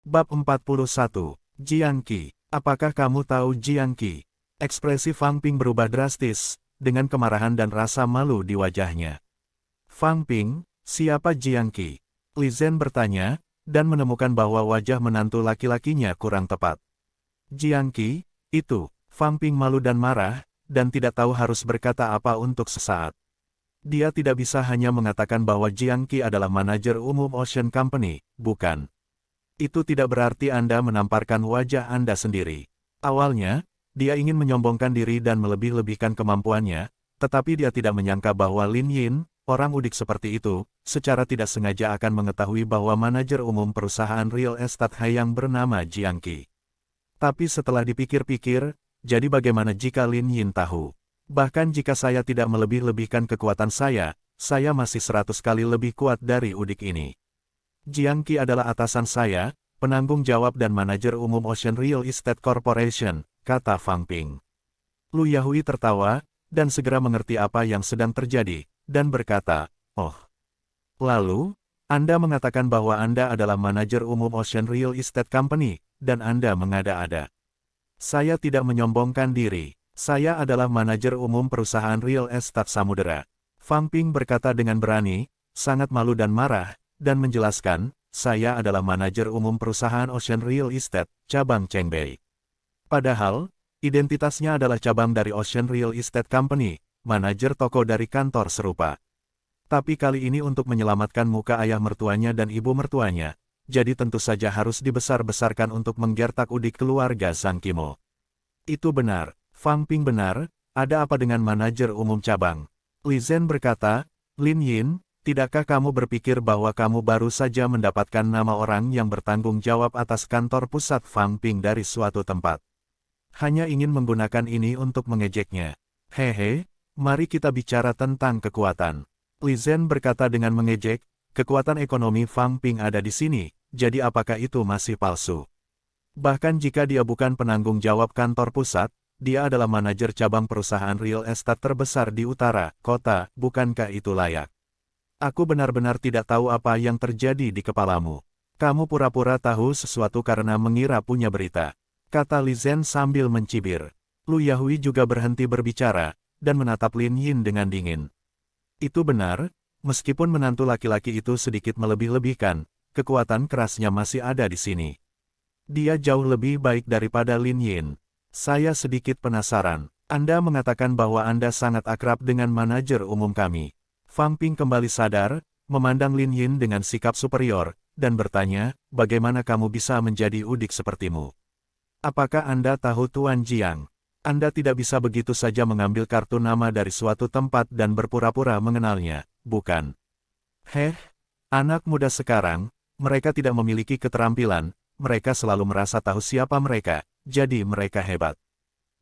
Bab 41, Jiang Qi. Apakah kamu tahu Jiang Qi? Ekspresi Fang Ping berubah drastis, dengan kemarahan dan rasa malu di wajahnya. Fang Ping, siapa Jiang Qi? Li Zhen bertanya, dan menemukan bahwa wajah menantu laki-lakinya kurang tepat. Jiang Qi, itu, Fang Ping malu dan marah, dan tidak tahu harus berkata apa untuk sesaat. Dia tidak bisa hanya mengatakan bahwa Jiang Qi adalah manajer umum Ocean Company, bukan. Itu tidak berarti Anda menamparkan wajah Anda sendiri. Awalnya, dia ingin menyombongkan diri dan melebih-lebihkan kemampuannya, tetapi dia tidak menyangka bahwa Lin Yin, orang udik seperti itu, secara tidak sengaja akan mengetahui bahwa manajer umum perusahaan real estate yang bernama Jiang Qi. Tapi setelah dipikir-pikir, jadi bagaimana jika Lin Yin tahu? Bahkan jika saya tidak melebih-lebihkan kekuatan saya masih 100 kali lebih kuat dari udik ini. Jiang Qi adalah atasan saya, penanggung jawab dan manajer umum Ocean Real Estate Corporation, kata Fang Ping. Lu Yahui tertawa, dan segera mengerti apa yang sedang terjadi, dan berkata, "Oh. Lalu, Anda mengatakan bahwa Anda adalah manajer umum Ocean Real Estate Company, dan Anda mengada-ada." "Saya tidak menyombongkan diri. Saya adalah manajer umum perusahaan real estate samudera." Fang Ping berkata dengan berani, sangat malu dan marah, dan menjelaskan, "Saya adalah manajer umum perusahaan Ocean Real Estate, cabang Chengbei." Padahal, identitasnya adalah cabang dari Ocean Real Estate Company, manajer toko dari kantor serupa. Tapi kali ini untuk menyelamatkan muka ayah mertuanya dan ibu mertuanya, jadi tentu saja harus dibesar-besarkan untuk menggertak udik keluarga Zhang Qimo. Itu benar. Fang Ping benar, ada apa dengan manajer umum cabang? Li Zhen berkata, "Lin Yin, tidakkah kamu berpikir bahwa kamu baru saja mendapatkan nama orang yang bertanggung jawab atas kantor pusat Fang Ping dari suatu tempat? Hanya ingin menggunakan ini untuk mengejeknya. Hehe, mari kita bicara tentang kekuatan." Li Zhen berkata dengan mengejek, "Kekuatan ekonomi Fang Ping ada di sini, jadi apakah itu masih palsu? Bahkan jika dia bukan penanggung jawab kantor pusat, dia adalah manajer cabang perusahaan real estate terbesar di utara kota, bukankah itu layak? Aku benar-benar tidak tahu apa yang terjadi di kepalamu. Kamu pura-pura tahu sesuatu karena mengira punya berita," kata Li Zhen sambil mencibir. Lu Yahui juga berhenti berbicara, dan menatap Lin Yin dengan dingin. Itu benar, meskipun menantu laki-laki itu sedikit melebih-lebihkan, kekuatan kerasnya masih ada di sini. Dia jauh lebih baik daripada Lin Yin. Saya sedikit penasaran. Anda mengatakan bahwa Anda sangat akrab dengan manajer umum kami. Fang Ping kembali sadar, memandang Lin Yin dengan sikap superior, dan bertanya, "Bagaimana kamu bisa menjadi udik sepertimu? Apakah Anda tahu Tuan Jiang? Anda tidak bisa begitu saja mengambil kartu nama dari suatu tempat dan berpura-pura mengenalnya, bukan?" "Heh, anak muda sekarang, mereka tidak memiliki keterampilan, mereka selalu merasa tahu siapa mereka, jadi mereka hebat.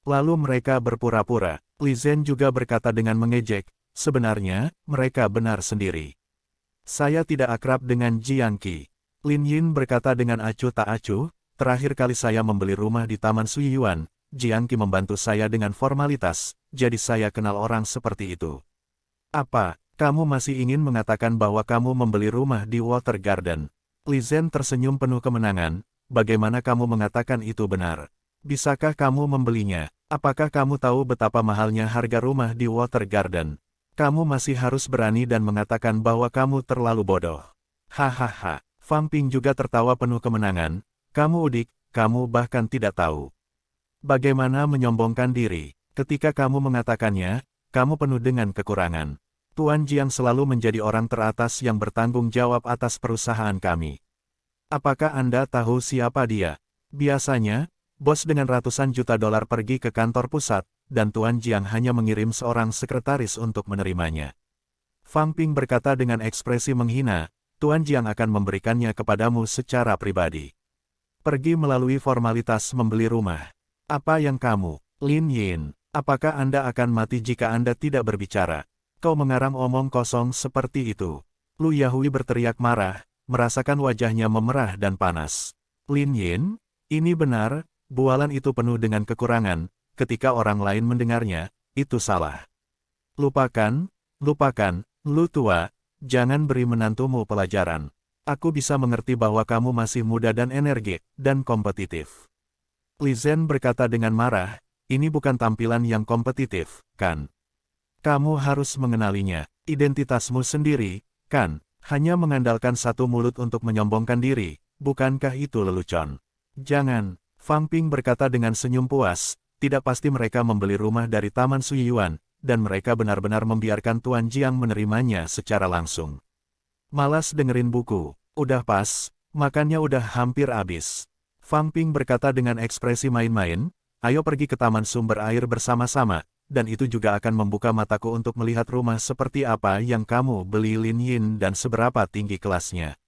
Lalu mereka berpura-pura." Li Zhen juga berkata dengan mengejek, "Sebenarnya, mereka benar sendiri. Saya tidak akrab dengan Jiang Qi." Lin Yin berkata dengan acuh tak acuh, "Terakhir kali saya membeli rumah di Taman Suyuan, Jiang Qi membantu saya dengan formalitas, jadi saya kenal orang seperti itu." "Apa, kamu masih ingin mengatakan bahwa kamu membeli rumah di Water Garden?" Li Zhen tersenyum penuh kemenangan, "Bagaimana kamu mengatakan itu benar? Bisakah kamu membelinya? Apakah kamu tahu betapa mahalnya harga rumah di Water Garden? Kamu masih harus berani dan mengatakan bahwa kamu terlalu bodoh." Hahaha. Fang Ping juga tertawa penuh kemenangan, "Kamu udik, kamu bahkan tidak tahu bagaimana menyombongkan diri. Ketika kamu mengatakannya, kamu penuh dengan kekurangan. Tuan Jiang selalu menjadi orang teratas yang bertanggung jawab atas perusahaan kami. Apakah Anda tahu siapa dia? Biasanya, bos dengan ratusan juta dolar pergi ke kantor pusat, dan Tuan Jiang hanya mengirim seorang sekretaris untuk menerimanya." Fang Ping berkata dengan ekspresi menghina, "Tuan Jiang akan memberikannya kepadamu secara pribadi. Pergi melalui formalitas membeli rumah. Apa yang kamu, Lin Yin, apakah Anda akan mati jika Anda tidak berbicara? Kau mengarang omong kosong seperti itu." Lu Yahui berteriak marah, merasakan wajahnya memerah dan panas. "Lin Yin, ini benar, bualan itu penuh dengan kekurangan, ketika orang lain mendengarnya, itu salah. Lupakan, lu tua, jangan beri menantumu pelajaran." Aku bisa mengerti bahwa kamu masih muda dan energik, dan kompetitif. Li Zhen berkata dengan marah, ini bukan tampilan yang kompetitif, kan? Kamu harus mengenalinya, identitasmu sendiri, kan? Hanya mengandalkan satu mulut untuk menyombongkan diri, bukankah itu lelucon? Jangan, Fang Ping berkata dengan senyum puas, tidak pasti mereka membeli rumah dari Taman Suyuan, dan mereka benar-benar membiarkan Tuan Jiang menerimanya secara langsung. Malas dengerin buku, udah pas, makannya udah hampir habis. Fang Ping berkata dengan ekspresi main-main, ayo pergi ke Taman Sumber Air bersama-sama, dan itu juga akan membuka mataku untuk melihat rumah seperti apa yang kamu beli Lin Yin dan seberapa tinggi kelasnya.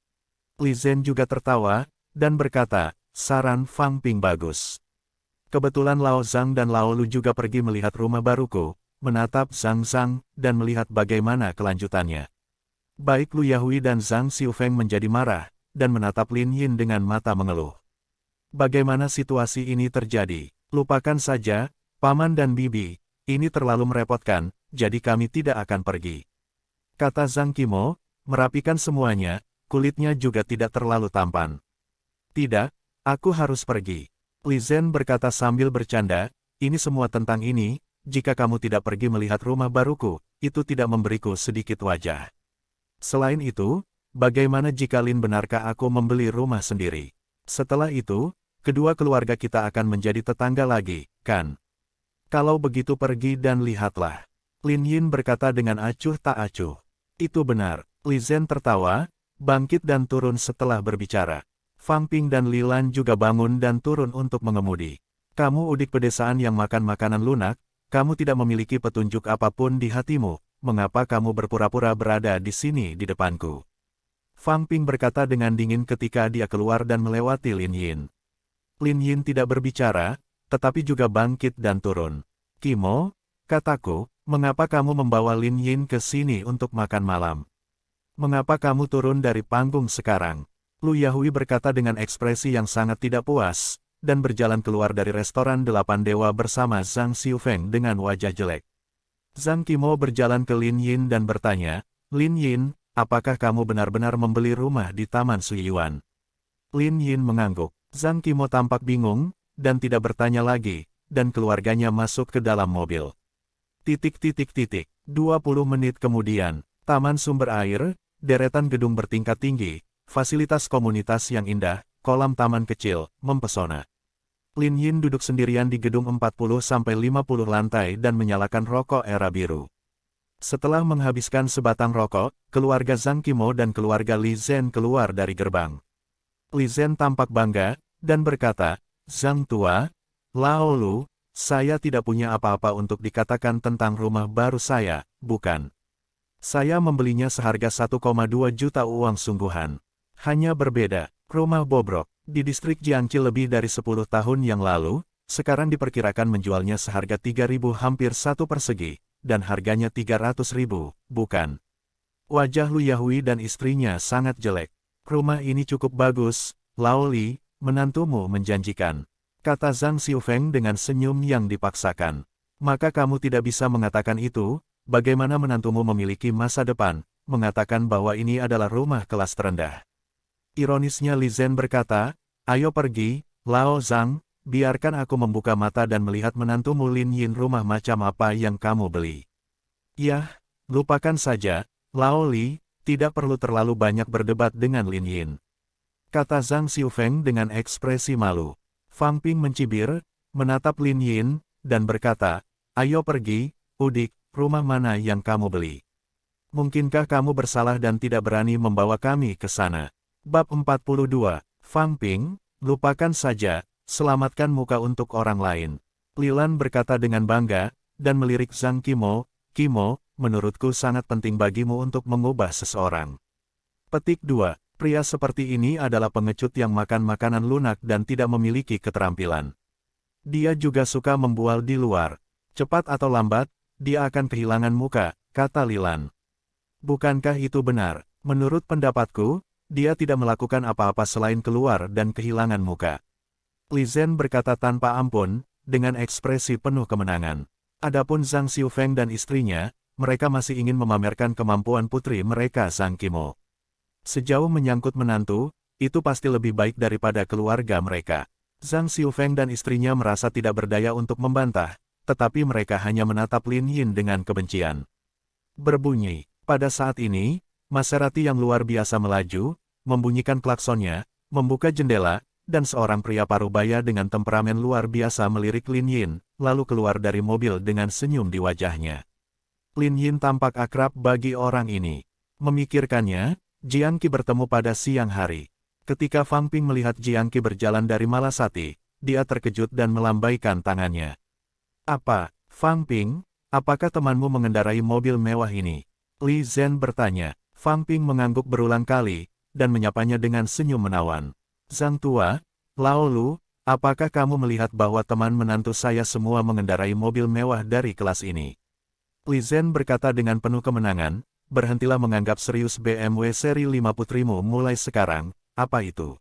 Li Zhen juga tertawa, dan berkata, saran Fang Ping bagus. Kebetulan Lao Zhang dan Lao Lu juga pergi melihat rumah baruku, menatap Zhang Zhang, dan melihat bagaimana kelanjutannya. Baik Lu Yahui dan Zhang Xiufeng menjadi marah, dan menatap Lin Yin dengan mata mengeluh. Bagaimana situasi ini terjadi? Lupakan saja, Paman dan Bibi, ini terlalu merepotkan, jadi kami tidak akan pergi. Kata Zhang Qimo, merapikan semuanya, kulitnya juga tidak terlalu tampan. Tidak, aku harus pergi. Li Zhen berkata sambil bercanda, ini semua tentang ini, jika kamu tidak pergi melihat rumah baruku, itu tidak memberiku sedikit wajah. Selain itu, bagaimana jika Lin benarkah aku membeli rumah sendiri? Setelah itu, kedua keluarga kita akan menjadi tetangga lagi, kan? Kalau begitu pergi dan lihatlah. Lin Yin berkata dengan acuh tak acuh. Itu benar, Li Zhen tertawa, bangkit dan turun setelah berbicara. Fang Ping dan Li Lan juga bangun dan turun untuk mengemudi. Kamu udik pedesaan yang makan makanan lunak, kamu tidak memiliki petunjuk apapun di hatimu, mengapa kamu berpura-pura berada di sini di depanku? Fang Ping berkata dengan dingin ketika dia keluar dan melewati Lin Yin. Lin Yin tidak berbicara, tetapi juga bangkit dan turun. Qimo, kataku, mengapa kamu membawa Lin Yin ke sini untuk makan malam? Mengapa kamu turun dari panggung sekarang? Lu Yahui berkata dengan ekspresi yang sangat tidak puas, dan berjalan keluar dari restoran Delapan Dewa bersama Zhang Xiufeng dengan wajah jelek. Zhang Qimo berjalan ke Lin Yin dan bertanya, Lin Yin, apakah kamu benar-benar membeli rumah di Taman Suyuan? Lin Yin mengangguk. Zhang Qimo tampak bingung, dan tidak bertanya lagi, dan keluarganya masuk ke dalam mobil. 20 menit kemudian, Taman Sumber Air, deretan gedung bertingkat tinggi, fasilitas komunitas yang indah, kolam taman kecil, mempesona. Lin Yin duduk sendirian di gedung 40-50 lantai dan menyalakan rokok era biru. Setelah menghabiskan sebatang rokok, keluarga Zhang Qimo dan keluarga Li Zhen keluar dari gerbang. Li Zhen tampak bangga, dan berkata, Zhang tua, Lao Lu, saya tidak punya apa-apa untuk dikatakan tentang rumah baru saya, bukan? Saya membelinya seharga 1,2 juta uang sungguhan. Hanya berbeda, rumah bobrok, di distrik Jiangxi lebih dari 10 tahun yang lalu, sekarang diperkirakan menjualnya seharga 3.000 hampir 1 persegi, dan harganya 300.000, bukan? Wajah Lu Yahui dan istrinya sangat jelek. Rumah ini cukup bagus, Lao Li, menantumu menjanjikan. Kata Zhang Xiufeng dengan senyum yang dipaksakan. Maka kamu tidak bisa mengatakan itu, bagaimana menantumu memiliki masa depan, mengatakan bahwa ini adalah rumah kelas terendah. Ironisnya Li Zhen berkata, ayo pergi, Lao Zhang, biarkan aku membuka mata dan melihat menantumu Lin Yin rumah macam apa yang kamu beli. Yah, lupakan saja, Lao Li, tidak perlu terlalu banyak berdebat dengan Lin Yin. Kata Zhang Xiufeng dengan ekspresi malu. Fang Ping mencibir, menatap Lin Yin, dan berkata, ayo pergi, udik, rumah mana yang kamu beli? Mungkinkah kamu bersalah dan tidak berani membawa kami ke sana? Bab 42, Fang Ping, lupakan saja, selamatkan muka untuk orang lain. Li Lan berkata dengan bangga, dan melirik Zhang Qimo, Qimo, menurutku sangat penting bagimu untuk mengubah seseorang. Petik 2. Pria seperti ini adalah pengecut yang makan makanan lunak dan tidak memiliki keterampilan. Dia juga suka membual di luar. Cepat atau lambat, dia akan kehilangan muka, kata Li Lan. Bukankah itu benar? Menurut pendapatku, dia tidak melakukan apa-apa selain keluar dan kehilangan muka. Li Zhen berkata tanpa ampun, dengan ekspresi penuh kemenangan. Adapun Zhang Xiufeng dan istrinya, mereka masih ingin memamerkan kemampuan putri mereka Zhang Qimo. Sejauh menyangkut menantu, itu pasti lebih baik daripada keluarga mereka. Zhang Xiufeng dan istrinya merasa tidak berdaya untuk membantah, tetapi mereka hanya menatap Lin Yin dengan kebencian. Berbunyi. Pada saat ini, Maserati yang luar biasa melaju, membunyikan klaksonnya, membuka jendela, dan seorang pria parubaya dengan temperamen luar biasa melirik Lin Yin, lalu keluar dari mobil dengan senyum di wajahnya. Lin Yin tampak akrab bagi orang ini. Memikirkannya, Jiang Qi bertemu pada siang hari. Ketika Fang Ping melihat Jiang Qi berjalan dari Malasati, dia terkejut dan melambaikan tangannya. Apa, Fang Ping, apakah temanmu mengendarai mobil mewah ini? Li Zhen bertanya. Fang Ping mengangguk berulang kali, dan menyapanya dengan senyum menawan. Zhang Tua, Lao Lu, apakah kamu melihat bahwa teman menantu saya semua mengendarai mobil mewah dari kelas ini? Li Zhen berkata dengan penuh kemenangan, berhentilah menganggap serius BMW seri 5 putrimu mulai sekarang, apa itu?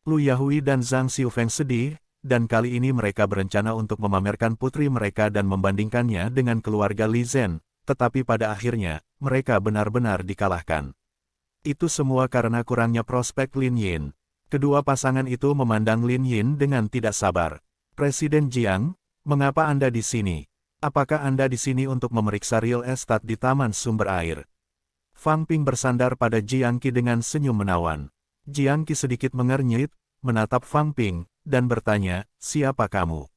Lu Yahui dan Zhang Xiufeng sedih, dan kali ini mereka berencana untuk memamerkan putri mereka dan membandingkannya dengan keluarga Li Zhen, tetapi pada akhirnya, mereka benar-benar dikalahkan. Itu semua karena kurangnya prospek Lin Yin. Kedua pasangan itu memandang Lin Yin dengan tidak sabar. Presiden Jiang, mengapa Anda di sini? Apakah Anda di sini untuk memeriksa real estate di Taman Sumber Air? Fang Ping bersandar pada Jiang Qi dengan senyum menawan. Jiang Qi sedikit mengernyit, menatap Fang Ping, dan bertanya, siapa kamu?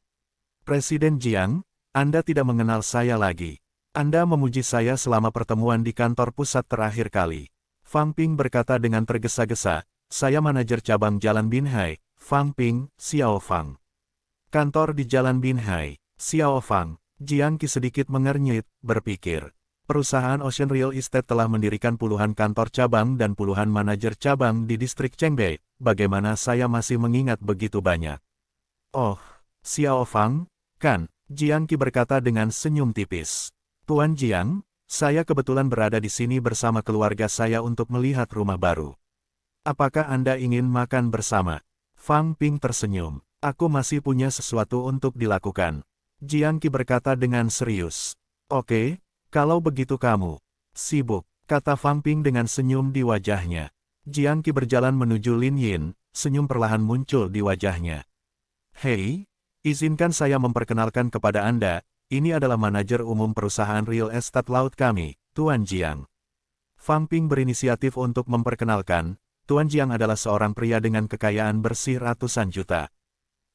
Presiden Jiang, Anda tidak mengenal saya lagi. Anda memuji saya selama pertemuan di kantor pusat terakhir kali. Fang Ping berkata dengan tergesa-gesa, saya manajer cabang Jalan Binhai, Fang Ping, Xiao Fang. Kantor di Jalan Binhai, Xiao Fang. Jiang Qi sedikit mengernyit, berpikir. Perusahaan Ocean Real Estate telah mendirikan puluhan kantor cabang dan puluhan manajer cabang di distrik Chengbei. Bagaimana saya masih mengingat begitu banyak? Oh, Xiao Fang, kan? Jiang Qi berkata dengan senyum tipis. Tuan Jiang, saya kebetulan berada di sini bersama keluarga saya untuk melihat rumah baru. Apakah Anda ingin makan bersama? Fang Ping tersenyum. Aku masih punya sesuatu untuk dilakukan. Jiang Qi berkata dengan serius. Oke, kalau begitu kamu sibuk, kata Fang Ping dengan senyum di wajahnya. Jiang Qi berjalan menuju Lin Yin, senyum perlahan muncul di wajahnya. Hei, izinkan saya memperkenalkan kepada Anda. Ini adalah manajer umum perusahaan real estate laut kami, Tuan Jiang. Fang Ping berinisiatif untuk memperkenalkan, Tuan Jiang adalah seorang pria dengan kekayaan bersih ratusan juta.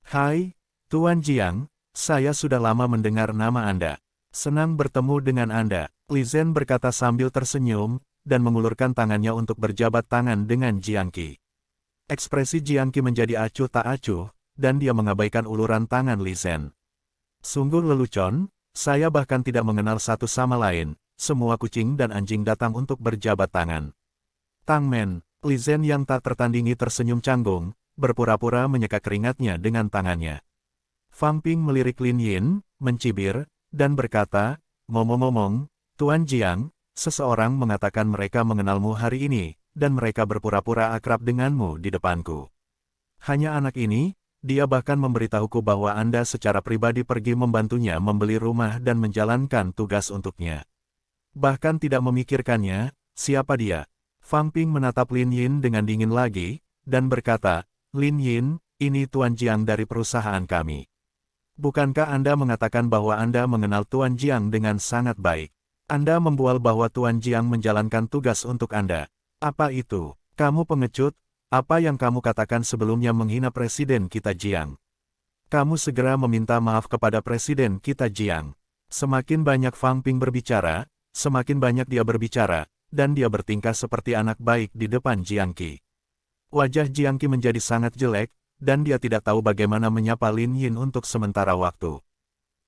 Hai, Tuan Jiang, saya sudah lama mendengar nama Anda. Senang bertemu dengan Anda, Li Zhen berkata sambil tersenyum, dan mengulurkan tangannya untuk berjabat tangan dengan Jiang Qi. Ekspresi Jiang Qi menjadi acuh tak acuh, dan dia mengabaikan uluran tangan Li Zhen. Sungguh lelucon, saya bahkan tidak mengenal satu sama lain, semua kucing dan anjing datang untuk berjabat tangan. Tang Men, Li Zhen yang tak tertandingi tersenyum canggung, berpura-pura menyeka keringatnya dengan tangannya. Fang Ping melirik Lin Yin, mencibir, dan berkata, ngomong-ngomong, Tuan Jiang, seseorang mengatakan mereka mengenalmu hari ini, dan mereka berpura-pura akrab denganmu di depanku. Hanya anak ini, dia bahkan memberitahuku bahwa Anda secara pribadi pergi membantunya membeli rumah dan menjalankan tugas untuknya. Bahkan tidak memikirkannya, siapa dia? Fang Ping menatap Lin Yin dengan dingin lagi, dan berkata, Lin Yin, ini Tuan Jiang dari perusahaan kami. Bukankah Anda mengatakan bahwa Anda mengenal Tuan Jiang dengan sangat baik? Anda membual bahwa Tuan Jiang menjalankan tugas untuk Anda. Apa itu? Kamu pengecut? Apa yang kamu katakan sebelumnya menghina Presiden kita Jiang? Kamu segera meminta maaf kepada Presiden kita Jiang. Semakin banyak Fang Ping berbicara, semakin banyak dia berbicara, dan dia bertingkah seperti anak baik di depan Jiang Qi. Wajah Jiang Qi menjadi sangat jelek, dan dia tidak tahu bagaimana menyapa Lin Yin untuk sementara waktu.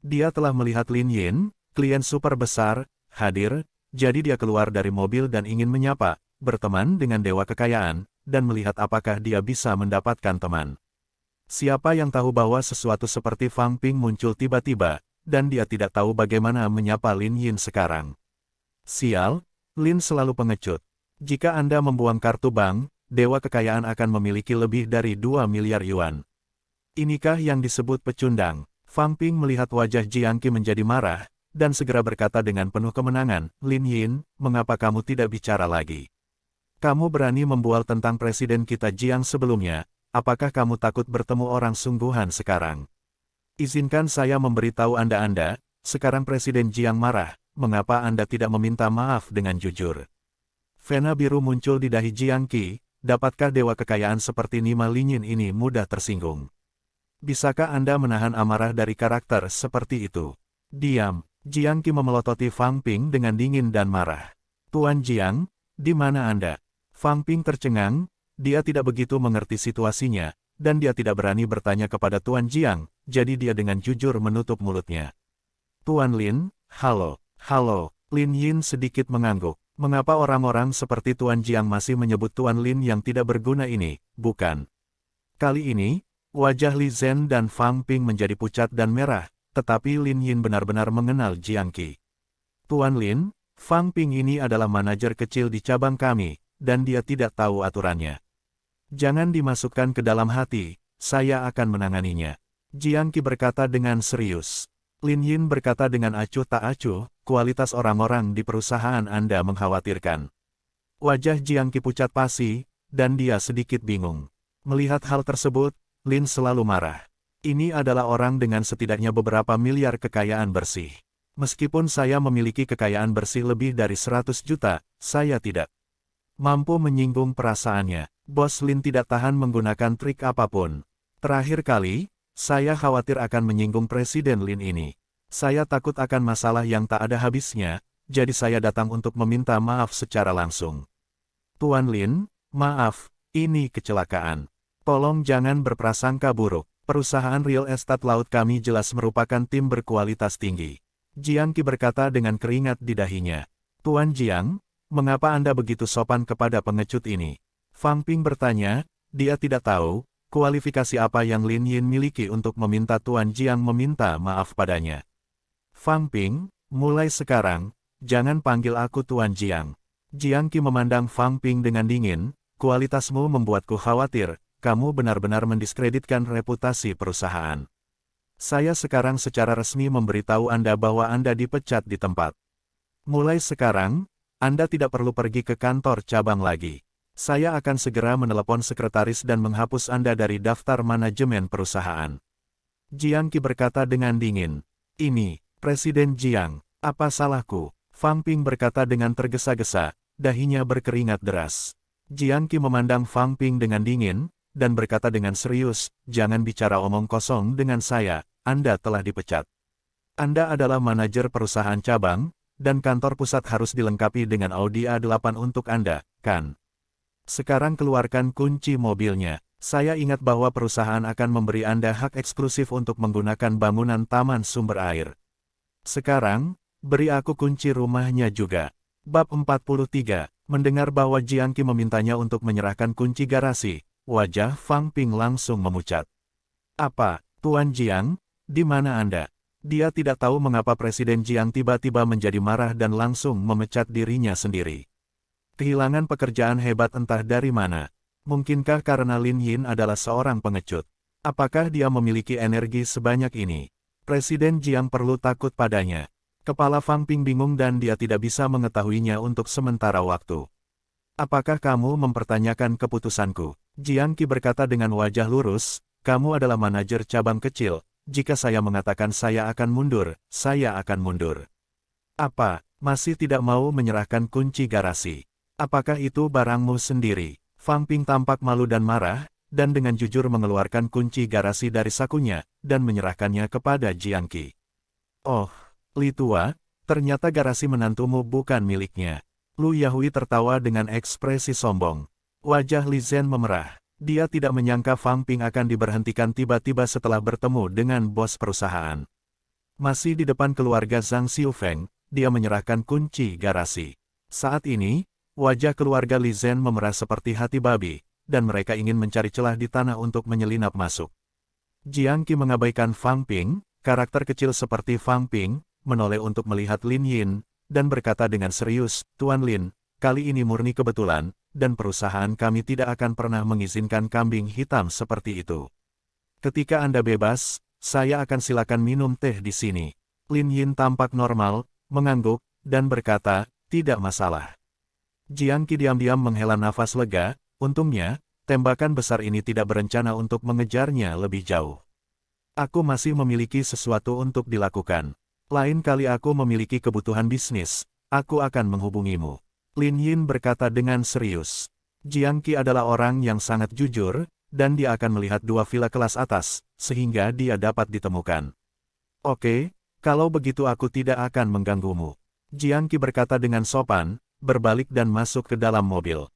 Dia telah melihat Lin Yin, klien super besar, hadir, jadi dia keluar dari mobil dan ingin menyapa, berteman dengan dewa kekayaan, dan melihat apakah dia bisa mendapatkan teman. Siapa yang tahu bahwa sesuatu seperti Fang Ping muncul tiba-tiba, dan dia tidak tahu bagaimana menyapa Lin Yin sekarang. Sial, Lin selalu pengecut. Jika Anda membuang kartu bank, dewa kekayaan akan memiliki lebih dari 2 miliar yuan. Inikah yang disebut pecundang? Fang Ping melihat wajah Jiang Qi menjadi marah, dan segera berkata dengan penuh kemenangan, Lin Yin, mengapa kamu tidak bicara lagi? Kamu berani membual tentang presiden kita Jiang sebelumnya, apakah kamu takut bertemu orang sungguhan sekarang? Izinkan saya memberitahu Anda, sekarang Presiden Jiang marah, mengapa Anda tidak meminta maaf dengan jujur? Vena biru muncul di dahi Jiang Qi, dapatkah dewa kekayaan seperti Nima Linyin ini mudah tersinggung? Bisakah Anda menahan amarah dari karakter seperti itu? Diam, Jiang Qi memelototi Fang Ping dengan dingin dan marah. Tuan Jiang, di mana Anda? Fang Ping tercengang, dia tidak begitu mengerti situasinya, dan dia tidak berani bertanya kepada Tuan Jiang, jadi dia dengan jujur menutup mulutnya. Tuan Lin, halo, Lin Yin sedikit mengangguk. Mengapa orang-orang seperti Tuan Jiang masih menyebut Tuan Lin yang tidak berguna ini, bukan? Kali ini, wajah Li Zhen dan Fang Ping menjadi pucat dan merah, tetapi Lin Yin benar-benar mengenal Jiang Qi. Tuan Lin, Fang Ping ini adalah manajer kecil di cabang kami, dan dia tidak tahu aturannya. Jangan dimasukkan ke dalam hati, saya akan menanganinya. Jiang Qi berkata dengan serius. Lin Yin berkata dengan acuh tak acuh, kualitas orang-orang di perusahaan Anda mengkhawatirkan. Wajah Jiang Qi pucat pasi, dan dia sedikit bingung. Melihat hal tersebut, Lin selalu marah. Ini adalah orang dengan setidaknya beberapa miliar kekayaan bersih. Meskipun saya memiliki kekayaan bersih lebih dari 100 juta, saya tidak mampu menyinggung perasaannya. Bos Lin tidak tahan menggunakan trik apapun. Terakhir kali, saya khawatir akan menyinggung Presiden Lin ini. Saya takut akan masalah yang tak ada habisnya, jadi saya datang untuk meminta maaf secara langsung. Tuan Lin, maaf, ini kecelakaan. Tolong jangan berprasangka buruk. Perusahaan real estate laut kami jelas merupakan tim berkualitas tinggi. Jiang Qi berkata dengan keringat di dahinya. Tuan Jiang, mengapa Anda begitu sopan kepada pengecut ini? Fang Ping bertanya, dia tidak tahu, kualifikasi apa yang Lin Yin miliki untuk meminta Tuan Jiang meminta maaf padanya. Fang Ping, mulai sekarang, jangan panggil aku Tuan Jiang. Jiang Qi memandang Fang Ping dengan dingin, kualitasmu membuatku khawatir, kamu benar-benar mendiskreditkan reputasi perusahaan. Saya sekarang secara resmi memberitahu Anda bahwa Anda dipecat di tempat. Mulai sekarang, Anda tidak perlu pergi ke kantor cabang lagi. Saya akan segera menelepon sekretaris dan menghapus Anda dari daftar manajemen perusahaan. Jiang Qi berkata dengan dingin. Ini, Presiden Jiang, apa salahku? Fang Ping berkata dengan tergesa-gesa, dahinya berkeringat deras. Jiang Qi memandang Fang Ping dengan dingin, dan berkata dengan serius, jangan bicara omong kosong dengan saya, Anda telah dipecat. Anda adalah manajer perusahaan cabang, dan kantor pusat harus dilengkapi dengan Audi A8 untuk Anda, kan? Sekarang keluarkan kunci mobilnya. Saya ingat bahwa perusahaan akan memberi Anda hak eksklusif untuk menggunakan bangunan taman sumber air. Sekarang, beri aku kunci rumahnya juga. Bab 43, mendengar bahwa Jiang Qi memintanya untuk menyerahkan kunci garasi, wajah Fang Ping langsung memucat. Apa, Tuan Jiang, di mana Anda? Dia tidak tahu mengapa Presiden Jiang tiba-tiba menjadi marah dan langsung memecat dirinya sendiri. Kehilangan pekerjaan hebat entah dari mana. Mungkinkah karena Lin Yin adalah seorang pengecut? Apakah dia memiliki energi sebanyak ini? Presiden Jiang perlu takut padanya. Kepala Fang Ping bingung dan dia tidak bisa mengetahuinya untuk sementara waktu. Apakah kamu mempertanyakan keputusanku? Jiang Qi berkata dengan wajah lurus, kamu adalah manajer cabang kecil, jika saya mengatakan saya akan mundur, saya akan mundur. Apa, masih tidak mau menyerahkan kunci garasi? Apakah itu barangmu sendiri? Fang Ping tampak malu dan marah, dan dengan jujur mengeluarkan kunci garasi dari sakunya, dan menyerahkannya kepada Jiang Qi. Oh, Li Tua, ternyata garasi menantumu bukan miliknya. Lu Yahui tertawa dengan ekspresi sombong. Wajah Li Zhen memerah. Dia tidak menyangka Fang Ping akan diberhentikan tiba-tiba setelah bertemu dengan bos perusahaan. Masih di depan keluarga Zhang Xiufeng, dia menyerahkan kunci garasi. Saat ini, wajah keluarga Li Zhen memerah seperti hati babi, dan mereka ingin mencari celah di tanah untuk menyelinap masuk. Jiang Qi mengabaikan Fang Ping, karakter kecil seperti Fang Ping, menoleh untuk melihat Lin Yin, dan berkata dengan serius, Tuan Lin, kali ini murni kebetulan, dan perusahaan kami tidak akan pernah mengizinkan kambing hitam seperti itu. Ketika Anda bebas, saya akan silakan minum teh di sini. Lin Yin tampak normal, mengangguk, dan berkata, tidak masalah. Jiang Qi diam-diam menghela nafas lega, untungnya, tembakan besar ini tidak berencana untuk mengejarnya lebih jauh. Aku masih memiliki sesuatu untuk dilakukan. Lain kali aku memiliki kebutuhan bisnis, aku akan menghubungimu. Lin Yin berkata dengan serius. Jiang Qi adalah orang yang sangat jujur, dan dia akan melihat dua villa kelas atas, sehingga dia dapat ditemukan. Oke, kalau begitu aku tidak akan mengganggumu. Jiang Qi berkata dengan sopan, berbalik dan masuk ke dalam mobil.